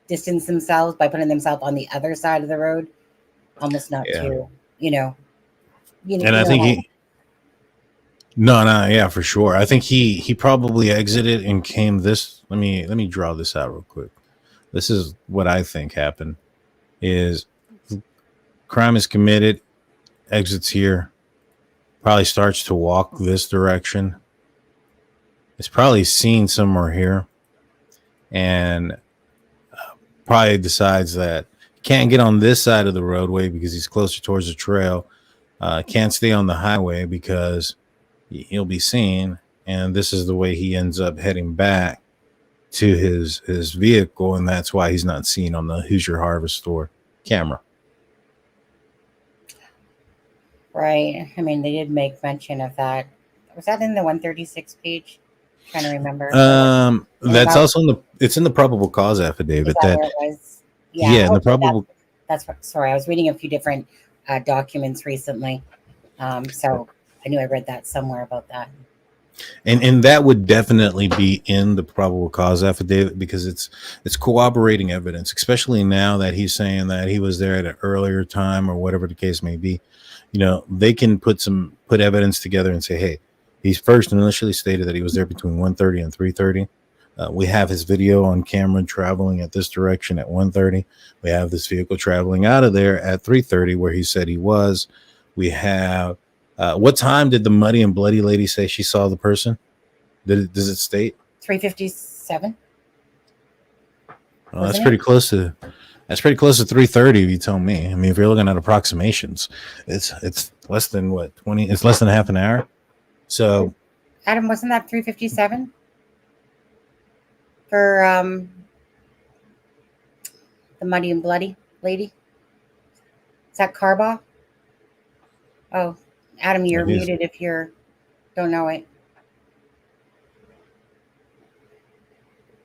distance themselves by putting themselves on the other side of the road, almost not to, And I think No, yeah, for sure. I think he probably exited and came this. Let me draw this out real quick. This is what I think happened: is crime is committed, exits here, probably starts to walk this direction. It's probably seen somewhere here, and probably decides that can't get on this side of the roadway because he's closer towards the trail. Can't stay on the highway because he'll be seen, and this is the way he ends up heading back to his vehicle, and that's why he's not seen on the Hoosier Harvest Store camera. Right. I mean, they did make mention of that. Was that in the 136 page? I'm trying to remember. That's also it's in the probable cause affidavit that where it was. Yeah, in the probable. That's sorry. I was reading a few different documents recently, so I knew I read that somewhere about that. And that would definitely be in the probable cause affidavit because it's corroborating evidence, especially now that he's saying that he was there at an earlier time or whatever the case may be. They can put evidence together and say, hey, he's first initially stated that he was there between 1:30 and 3:30. We have his video on camera traveling at this direction at 1:30. We have this vehicle traveling out of there at 3:30 where he said he was. We have what time did the muddy and bloody lady say she saw the person? Does it state? 3:57. Well, that's pretty close to 3:30. If you tell me. I mean, if you're looking at approximations, it's less than what 20. It's less than half an hour. So, Adam, wasn't that 3:57 for the Muddy and Bloody lady? Is that Carbaugh? Oh, Adam, you're muted if you don't know it.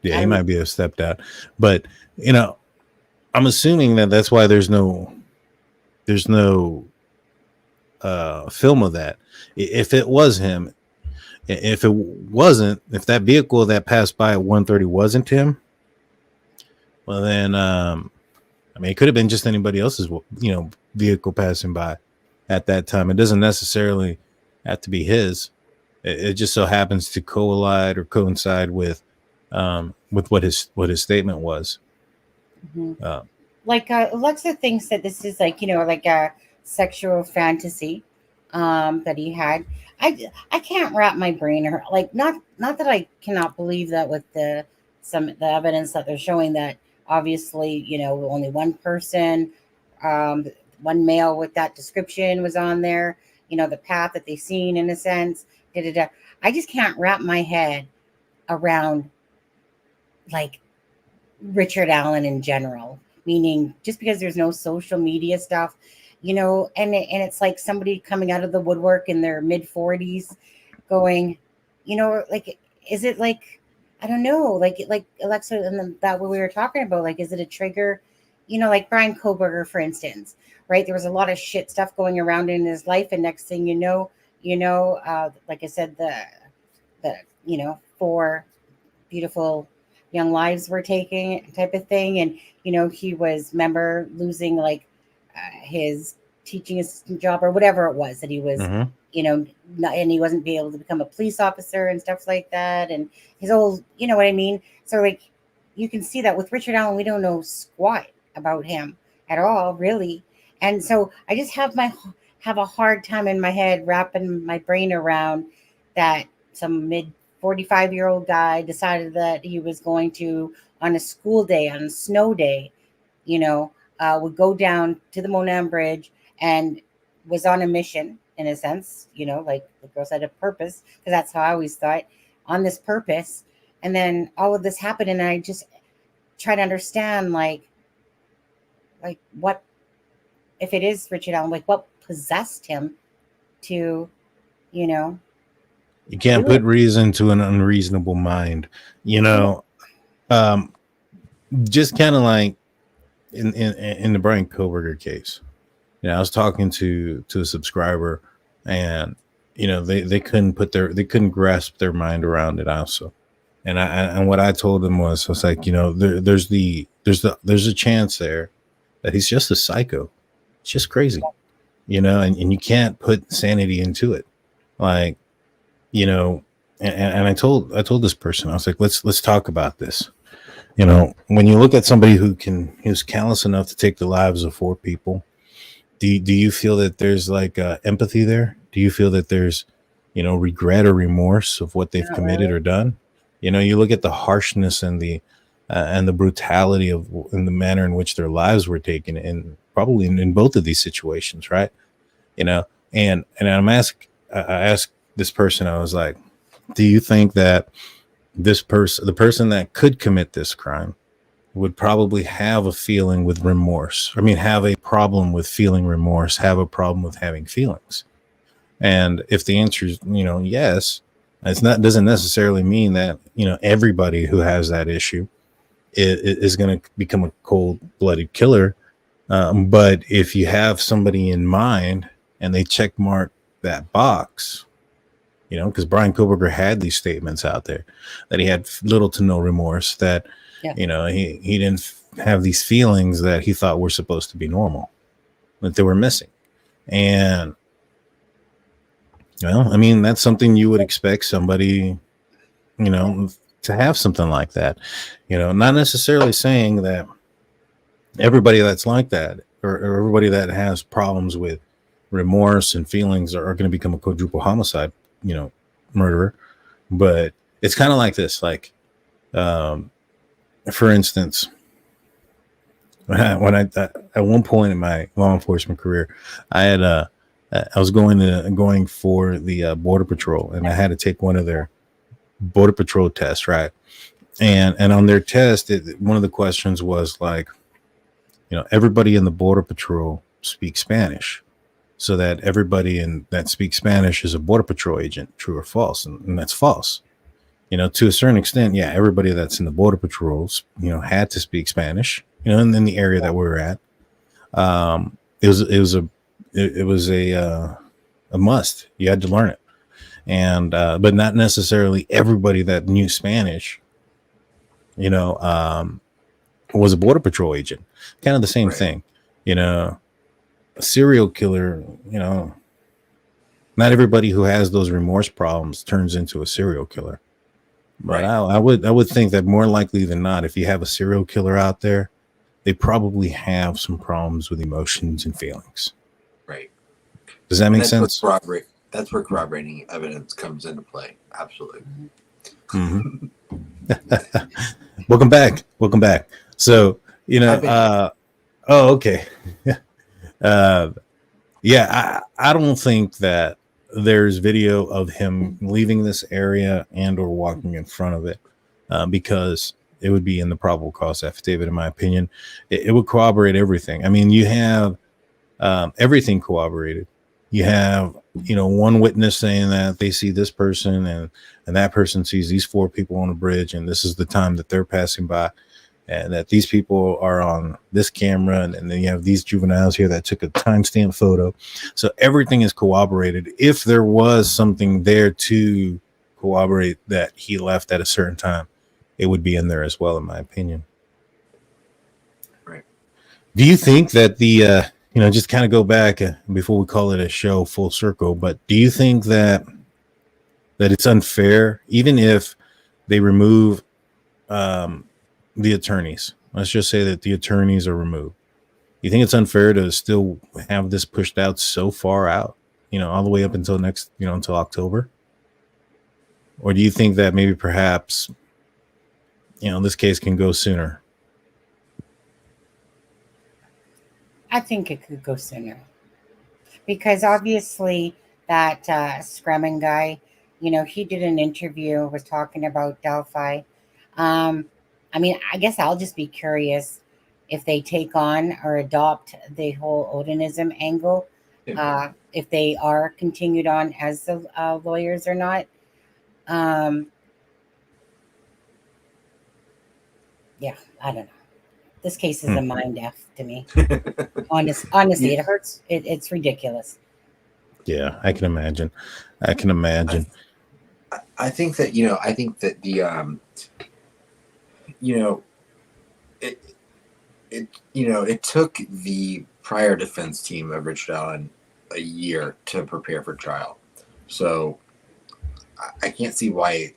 Yeah, Adam, he might be a stepped out, but you know, I'm assuming that's why there's no film of that. If it was him, if it wasn't, if that vehicle that passed by at 1:30 wasn't him, well then, I mean, it could have been just anybody else's, vehicle passing by at that time. It doesn't necessarily have to be his. It just so happens to collide or coincide with what his statement was. Mm-hmm. Alexa thinks that this is like a sexual fantasy that he had. I can't wrap my brain around, like, not that I cannot believe that with the evidence that they're showing that obviously only one person, one male with that description was on there, the path that they seen in a sense. I just can't wrap my head around like Richard Allen in general, meaning just because there's no social media stuff, and it's like somebody coming out of the woodwork in their mid 40s going, like, is it like, I don't know, like Alexa and that what we were talking about, like, is it a trigger, like Bryan Kohberger, for instance, right? There was a lot of shit stuff going around in his life, and next thing like I said, the 4 beautiful young lives were taking type of thing, and he was losing like his teaching assistant job or whatever it was that he was, and he wasn't be able to become a police officer and stuff like that, and his old, you know what I mean? So like you can see that with Richard Allen, we don't know squat about him at all, really, and so I just have a hard time in my head wrapping my brain around that some mid 45-year-old guy decided that he was going to, on a school day, on a snow day, would go down to the Monet Bridge and was on a mission, in a sense, like the girl said, a purpose, because that's how I always thought, on this purpose. And then all of this happened, and I just try to understand, like what, if it is Richard Allen, like what possessed him to, You can't put reason to an unreasonable mind, just kind of like in the Bryan Kohberger case. I was talking to a subscriber, and they couldn't grasp their mind around it also. And what I told them was like, there's a chance there that he's just a psycho. It's just crazy, and you can't put sanity into it. Like, and I told this person, I was like, let's talk about this. When you look at somebody who's callous enough to take the lives of 4 people, do you feel that there's like empathy there? Do you feel that there's, regret or remorse of what they've committed or done? You look at the harshness and the brutality in the manner in which their lives were taken, and probably in both of these situations, right? And I asked this person, I was like, do you think that the person that could commit this crime would probably have a feeling with remorse? I mean, have a problem with feeling remorse, have a problem with having feelings? And if the answer is, yes, doesn't necessarily mean that, everybody who has that issue is going to become a cold-blooded killer. But if you have somebody in mind and they check mark that box, because Bryan Kohberger had these statements out there that he had little to no remorse, that, he didn't have these feelings that he thought were supposed to be normal, that they were missing. And, well, I mean, that's something you would expect somebody, to have something like that, not necessarily saying that everybody that's like that or everybody that has problems with remorse and feelings are going to become a quadruple homicide, murderer. But it's kind of like this, like, for instance, when I at one point in my law enforcement career, I was going for the border patrol, and I had to take one of their border patrol tests, right? And on their test, one of the questions was like, everybody in the border patrol speaks Spanish, so that everybody that speaks Spanish is a border patrol agent. True or false? And that's false. To a certain extent, yeah, everybody that's in the border patrols, had to speak Spanish. And in the area that we were at, it was a must. You had to learn it, and but not necessarily everybody that knew Spanish, was a border patrol agent. Kind of the same thing, a serial killer. Not everybody who has those remorse problems turns into a serial killer. But I would think that more likely than not, if you have a serial killer out there, they probably have some problems with emotions and feelings. Right. Does that make sense? That's where corroborating evidence comes into play. Absolutely. Mm-hmm. Welcome back. So, okay. Yeah, I don't think that there's video of him leaving this area and or walking in front of it, because it would be in the probable cause affidavit, in my opinion. It would corroborate everything. I mean, you have everything corroborated. You have, one witness saying that they see this person and that person sees these 4 people on a bridge, and this is the time that they're passing by, and that these people are on this camera, and then you have these juveniles here that took a timestamp photo. So everything is corroborated. If there was something there to corroborate that he left at a certain time, it would be in there as well, in my opinion. Right. Do you think that the, just kind of go back before we call it a show full circle, but do you think that it's unfair, even if they remove the attorneys? Let's just say that the attorneys are removed. You think it's unfair to still have this pushed out so far out, all the way up until until October? Or do you think that maybe perhaps, this case can go sooner? I think it could go sooner, because obviously that Scremin guy, he did an interview, was talking about Delphi. I mean, I guess I'll just be curious if they take on or adopt the whole Odinism angle, if they are continued on as the lawyers or not. Yeah, I don't know. This case is a mind F to me. Honestly, it hurts. It's ridiculous. Yeah, I can imagine. I think that the it took the prior defense team of Richard Allen a year to prepare for trial. So I can't see why,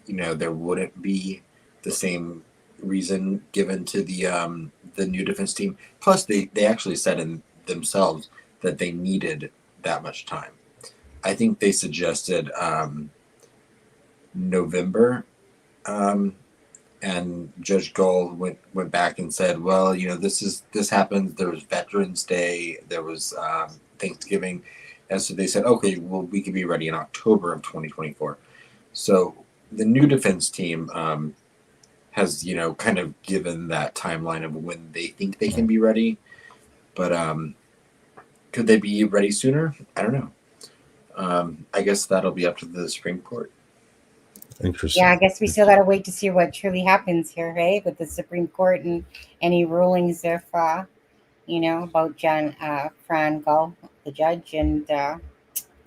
there wouldn't be the same reason given to the new defense team. Plus, they actually said in themselves that they needed that much time. I think they suggested November, and Judge Gold went back and said, well, this happened. There was Veterans Day, there was Thanksgiving, and so they said, okay, well, we could be ready in October of 2024. So the new defense team has kind of given that timeline of when they think they can be ready, but could they be ready sooner? I don't know. I guess that'll be up to the Supreme Court. Interesting. Yeah, I guess we still got to wait to see what truly happens here, right? With the Supreme Court and any rulings if, about Fran Gull, the judge, and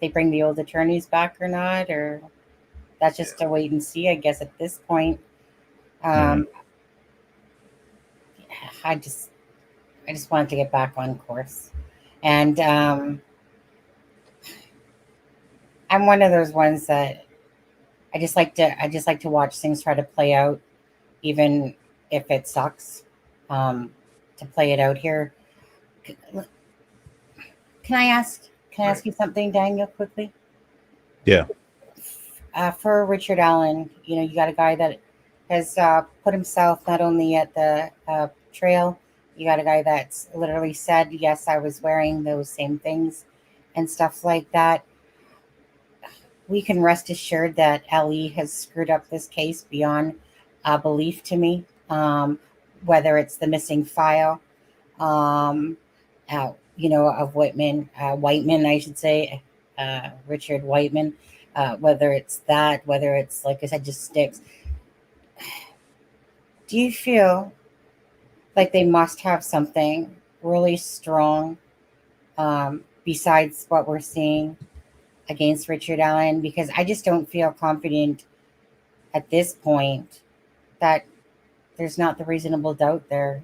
they bring the old attorneys back or not, or that's just a wait and see, I guess, at this point. I just wanted to get back on course. And I'm one of those ones that I just like to watch things try to play out, even if it sucks, to play it out here. Can I ask you something, Daniel, quickly? Yeah. For Richard Allen, you got a guy that has put himself not only at the trail, You got a guy that's literally said, yes, I was wearing those same things and stuff like that. We can rest assured that LE has screwed up this case beyond belief to me. Whether it's the missing file, of Whiteman, I should say, Richard Whiteman, whether it's that, whether it's, like I said, just sticks. Do you feel like they must have something really strong besides what we're seeing against Richard Allen? Because I just don't feel confident at this point that there's not the reasonable doubt there.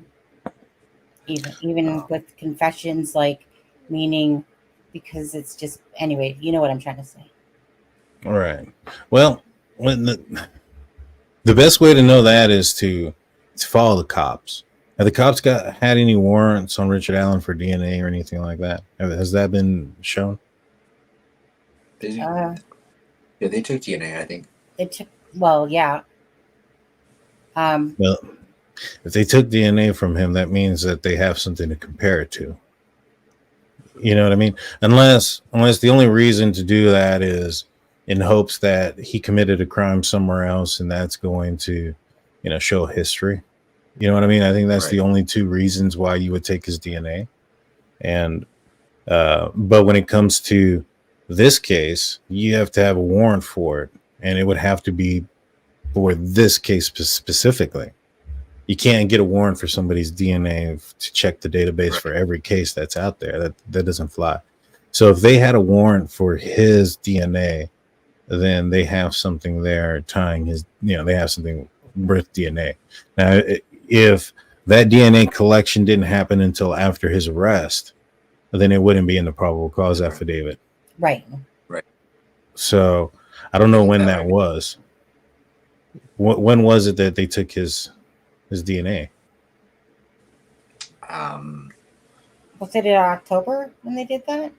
Even with confessions, like, meaning, because it's just, anyway, you know what I'm trying to say. All right. Well, when the best way to know that is to follow the cops. Have the cops had any warrants on Richard Allen for DNA or anything like that? Has that been shown? Yeah, they took DNA, I think. Yeah. Well, if they took DNA from him, that means that they have something to compare it to. You know what I mean? Unless the only reason to do that is in hopes that he committed a crime somewhere else, and that's going to, show history. You know what I mean? I think that's the only two reasons why you would take his DNA. And but when it comes to this case, you have to have a warrant for it, and it would have to be for this case specifically. You can't get a warrant for somebody's DNA to check the database for every case that's out there. That doesn't fly. So if they had a warrant for his DNA, then they have something there tying his, they have something with DNA. Now, if that DNA collection didn't happen until after his arrest, then it wouldn't be in the probable cause affidavit. Right. So I don't know when that was. When was it that they took his DNA? Was it in October when they did that?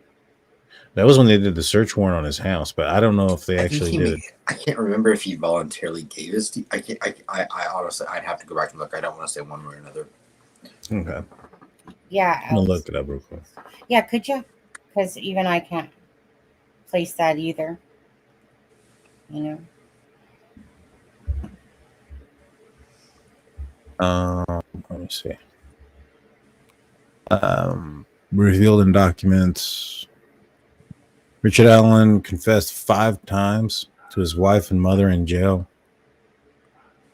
That was when they did the search warrant on his house, but I don't know if they actually did it. I can't remember if he voluntarily gave his. I honestly, I'd have to go back and look. I don't want to say one way or another. Okay. Yeah. I'm gonna look it up real quick. Yeah, could you? Because even I can't place that either. Let me see. Revealed in documents. Richard Allen confessed 5 times to his wife and mother in jail.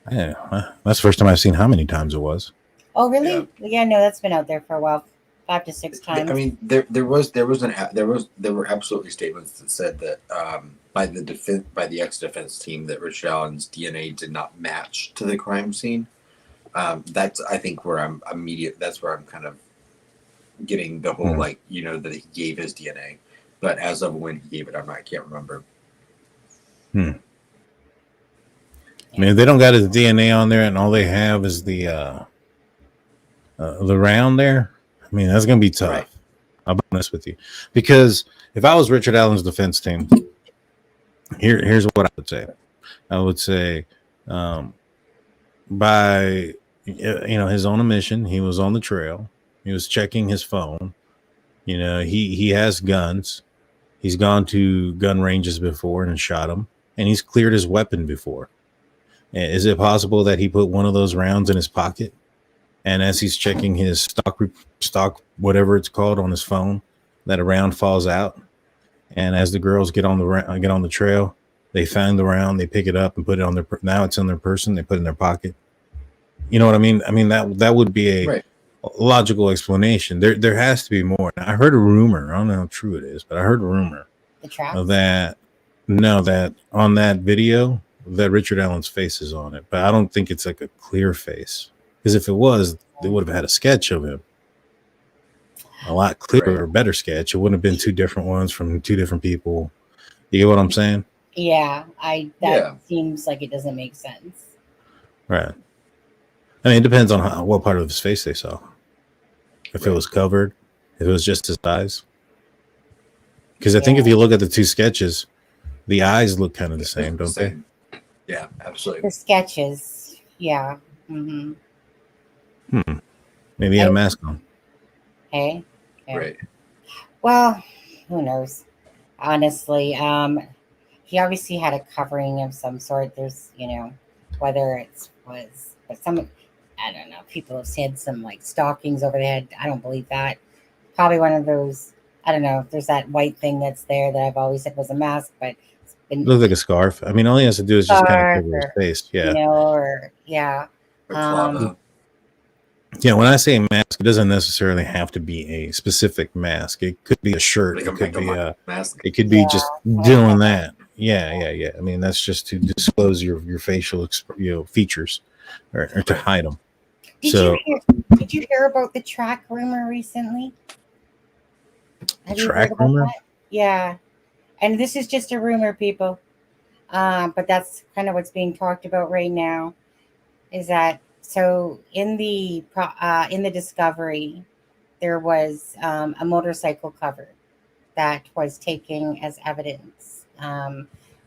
That's the first time I've seen how many times it was. Oh, really? Yeah, no, that's been out there for a while. 5 to 6 times. I mean, there were absolutely statements that said that by the ex-defense team that Richard Allen's DNA did not match to the crime scene. That's, I think, where I'm that's where I'm kind of getting the whole that he gave his DNA. But as of when he gave it, I can't remember. I mean, if they don't got his DNA on there and all they have is the round there, I mean, that's going to be tough. Right. I'll be honest with you. Because if I was Richard Allen's defense team, here's what I would say. I would say by his own admission, he was on the trail. He was checking his phone. He has guns. He's gone to gun ranges before and shot them, and he's cleared his weapon before. Is it possible that he put one of those rounds in his pocket, and as he's checking his stock, whatever it's called, on his phone, that a round falls out, and as the girls get on the trail, they find the round, they pick it up and put it on now it's in their person, they put it in their pocket. You know what I mean? I mean, that would be a logical explanation. There has to be more. I heard a rumor. I don't know how true it is, but I heard a rumor that on that video that Richard Allen's face is on it, but I don't think it's like a clear face, because if it was, they would have had a sketch of him, a lot clearer, better sketch. It wouldn't have been 2 different ones from 2 different people. You get what I'm saying? Yeah, that seems like it doesn't make sense. Right. I mean, it depends on what part of his face they saw. If it was covered, if it was just his eyes. Because I think if you look at the 2 sketches, the eyes look kind of the same, don't they? Yeah, absolutely. The sketches, yeah. Mm-hmm. Maybe he had a mask on. Hey. Yeah. Right. Well, who knows? Honestly, he obviously had a covering of some sort. There's, whether it was, but some, I don't know. People have said some like stockings over the head. I don't believe that. Probably one of those. I don't know. There's that white thing that's there that I've always said was a mask, but it's been Looked like a scarf. I mean, all he has to do is just kind of cover his face. Yeah. or yeah. Or clava. Yeah, when I say mask, it doesn't necessarily have to be a specific mask. It could be a shirt. Like it could be a mask. It could be just doing that. Yeah. I mean, that's just to disclose your facial, features, or to hide them. Did you hear about the track rumor recently? Have you heard about rumor? that? Yeah, and this is just a rumor, people. But that's kind of what's being talked about right now. Is that so? In the discovery, there was a motorcycle cover that was taken as evidence.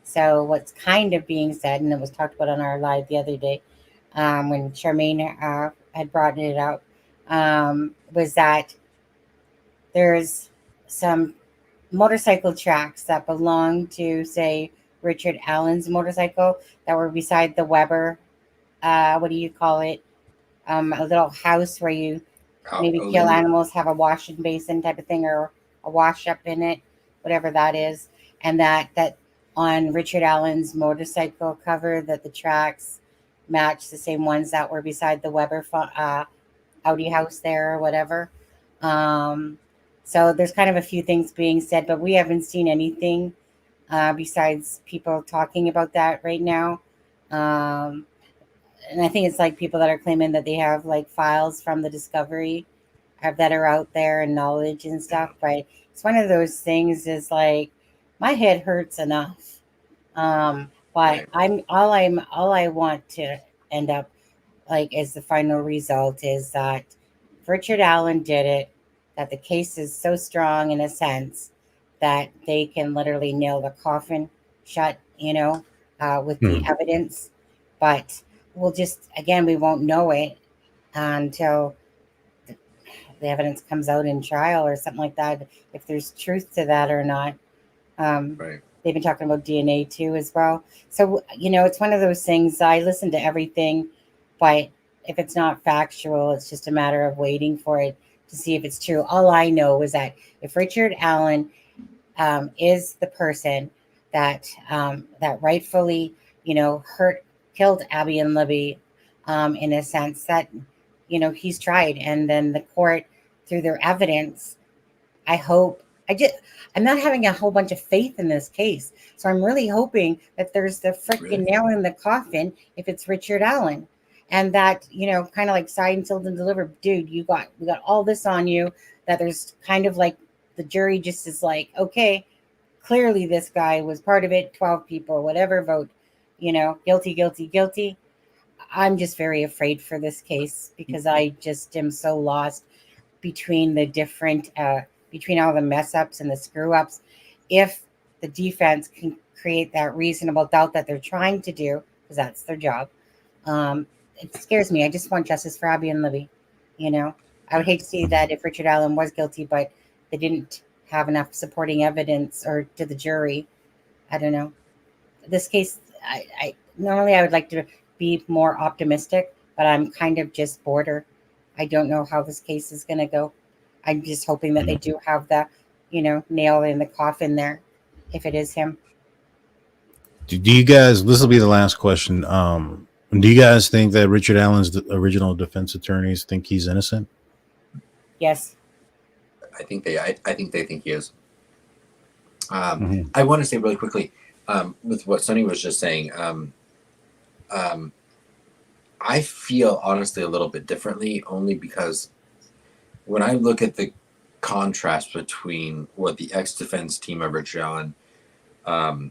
So what's kind of being said, and it was talked about on our live the other day, when Charmaine had brought it up, was that there's some motorcycle tracks that belong to, say, Richard Allen's motorcycle that were beside the Weber. What do you call it? A little house where you maybe kill animals, have a washing basin type of thing, or a wash up in it, whatever that is. And that on Richard Allen's motorcycle cover, that the tracks match the same ones that were beside the Weber Audi house there or whatever. So there's kind of a few things being said, but we haven't seen anything besides people talking about that right now. And I think it's like people that are claiming that they have like files from the discovery that are out there and knowledge and stuff. But it's one of those things is like, my head hurts enough. But all I want to end up like as the final result is that Richard Allen did it, that the case is so strong in a sense that they can literally nail the coffin shut, with the evidence. But we'll just, again, we won't know it until the evidence comes out in trial or something like that, if there's truth to that or not. Right. They've been talking about DNA too as well. So, it's one of those things. I listen to everything, but if it's not factual, it's just a matter of waiting for it to see if it's true. All I know is that if Richard Allen is the person that rightfully, killed Abby and Libby, in a sense that, he's tried, and then the court, through their evidence, I'm not having a whole bunch of faith in this case. So I'm really hoping that there's the freaking nail in the coffin if it's Richard Allen. And that, kind of like signed, sealed, and delivered. Dude, we got all this on you, that there's kind of like the jury just is like, okay, clearly this guy was part of it. 12 people, whatever, vote, guilty, guilty, guilty. I'm just very afraid for this case because I just am so lost between the different, between all the mess ups and the screw ups. If the defense can create that reasonable doubt that they're trying to do, because that's their job, it scares me. I just want justice for Abby and Libby. I would hate to see that if Richard Allen was guilty, but they didn't have enough supporting evidence or to the jury. I don't know. This case, I normally I would like to be more optimistic, but I'm kind of just border. I don't know how this case is going to go. I'm just hoping that they do have the, nail in the coffin there, if it is him. Do you guys, this will be the last question. Do you guys think that Richard Allen's original defense attorneys think he's innocent? Yes. I think they think he is. I want to say really quickly, with what Sonny was just saying, I feel honestly a little bit differently, only because when I look at the contrast between what the ex-defense team of Richard Allen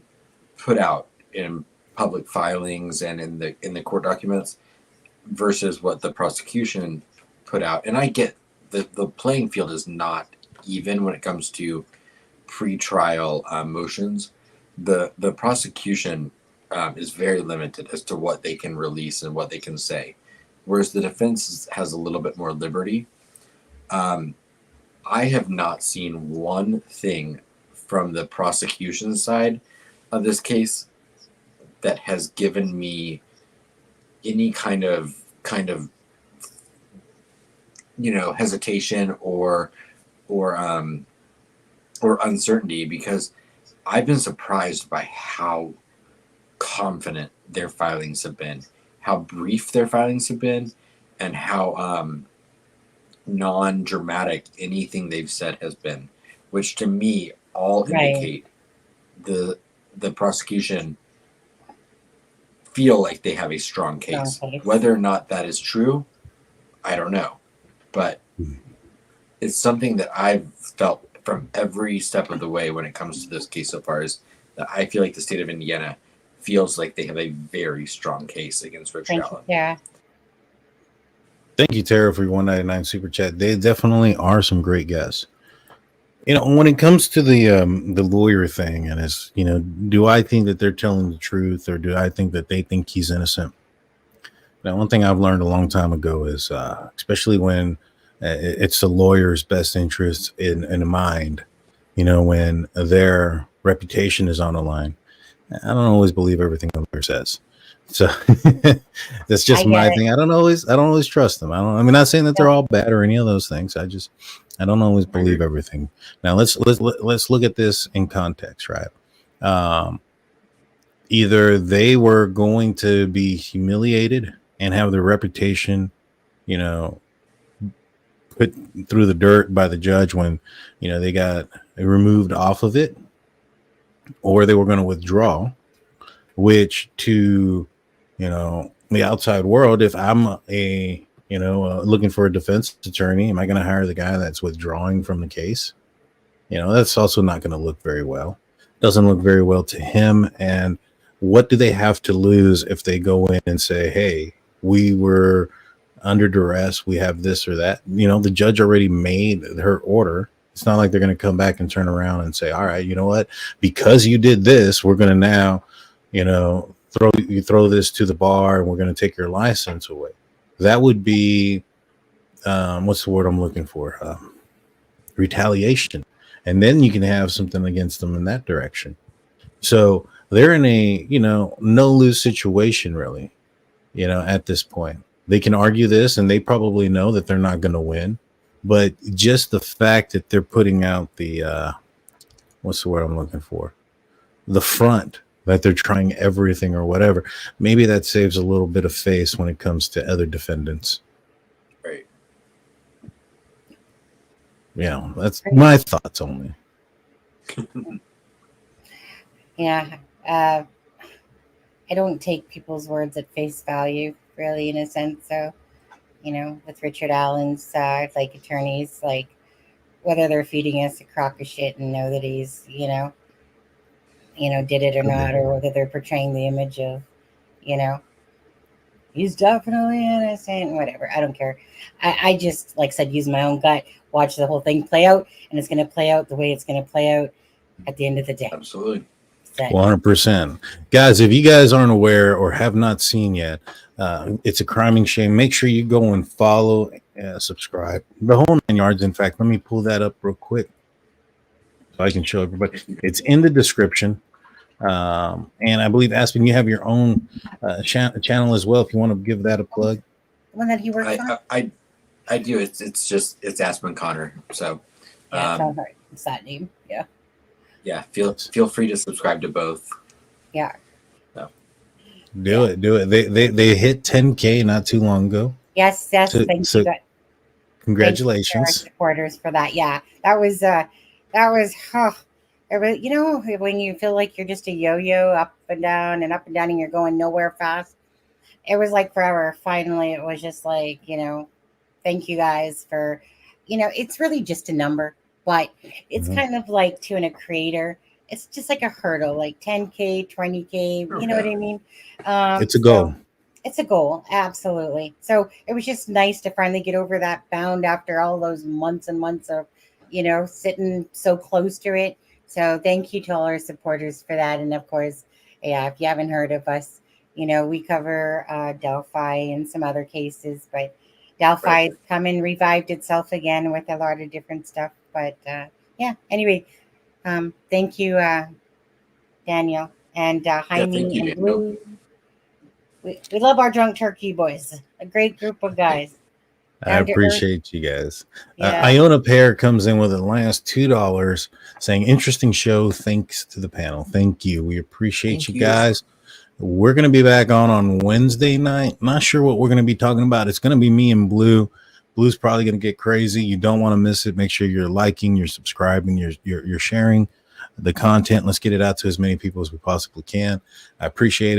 put out in public filings and in the court documents versus what the prosecution put out, and I get the playing field is not even when it comes to pre-trial motions. The prosecution is very limited as to what they can release and what they can say. whereas the defense has a little bit more liberty. I have not seen one thing from the prosecution side of this case that has given me any kind of hesitation or uncertainty, because I've been surprised by how confident their filings have been, how brief their filings have been, and how non-dramatic anything they've said has been, which to me all indicate the prosecution feel like they have a strong case. Whether or not that is true, I don't know, but it's something that I've felt from every step of the way when it comes to this case so far, is that I feel like the state of Indiana feels like they have a very strong case against Richard Allen. Yeah. Thank you, Tara, for your 199 super chat. They definitely are some great guests. You know, when it comes to the lawyer thing, and it's, you know, do I think that they're telling the truth, or do I think that they think he's innocent? Now, one thing I've learned a long time ago is, especially when it's the lawyer's best interest in mind, you know, when their reputation is on the line, I don't always believe everything the lawyer says. So that's just my thing. I don't always trust them. I mean, not saying that they're all bad or any of those things. I don't always believe everything. Now let's look at this in context, right? Either they were going to be humiliated and have their reputation, you know, put through the dirt by the judge when, you know, they got removed off of it, or they were going to withdraw, which to, you know, the outside world, if I'm looking for a defense attorney, am I going to hire the guy that's withdrawing from the case? You know, that's also not going to look very well. Doesn't look very well to him. And what do they have to lose if they go in and say, hey, we were under duress, we have this or that? You know, the judge already made her order. It's not like they're going to come back and turn around and say, all right, you know what, because you did this, we're going to now, you know, throw this to the bar and we're going to take your license away. That would be what's the word I'm looking for? Retaliation. And then you can have something against them in that direction. So they're in a, you know, no-lose situation, really, you know, at this point. They can argue this, and they probably know that they're not going to win. But just the fact that they're putting out the, what's the word I'm looking for? The front, that they're trying everything or whatever, maybe that saves a little bit of face when it comes to other defendants. Right. Yeah, that's my thoughts only. Yeah. I don't take people's words at face value, really, in a sense. So, you know, with Richard Allen's like attorneys, like whether they're feeding us a crock of shit and know that he's, you know, did it or not, or whether they're portraying the image of, you know, he's definitely innocent, whatever. I don't care. I just, like I said, use my own gut, watch the whole thing play out, and it's going to play out the way it's going to play out at the end of the day. Absolutely. 100%. Guys, if you guys aren't aware or have not seen yet, it's a crime and shame. Make sure you go and follow, subscribe. The whole 9 yards. In fact, let me pull that up real quick so I can show everybody. It's in the description. And I believe, Aspen, you have your own channel as well, if you want to give that a plug. The one that he works on? I do. It's Aspen Connor. So yeah, it's all right. It's that name. Yeah. Yeah. Feel free to subscribe to both. Yeah. So. Do it. They hit 10K not too long ago. Yes. Thank you. Congratulations. Thank you to our supporters for that. Yeah. That was it was, you know, when you feel like you're just a yo-yo up and down and you're going nowhere fast. It was like forever. Finally, it was just like, you know, thank you guys for, you know, it's really just a number, but it's kind of like to a creator, it's just like a hurdle, like 10K, 20K, you know what I mean? It's a goal. So it's a goal. Absolutely. So it was just nice to finally get over that bound after all those months and months of, you know, sitting so close to it. So thank you to all our supporters for that. And of course, yeah, if you haven't heard of us, we cover Delphi and some other cases, but Delphi's come and revived itself again with a lot of different stuff. But yeah, anyway, thank you, Daniel, and Jaime thank you, and Daniel. Blue. We love our Drunk Turkey boys. A great group of guys. I appreciate you guys. Yeah. Iona Pear comes in with the last $2 saying, interesting show. Thanks to the panel. Thank you. We appreciate you guys. We're going to be back on Wednesday night. Not sure what we're going to be talking about. It's going to be me and Blue. Blue's probably going to get crazy. You don't want to miss it. Make sure you're liking, you're subscribing, you're sharing the content. Let's get it out to as many people as we possibly can. I appreciate it.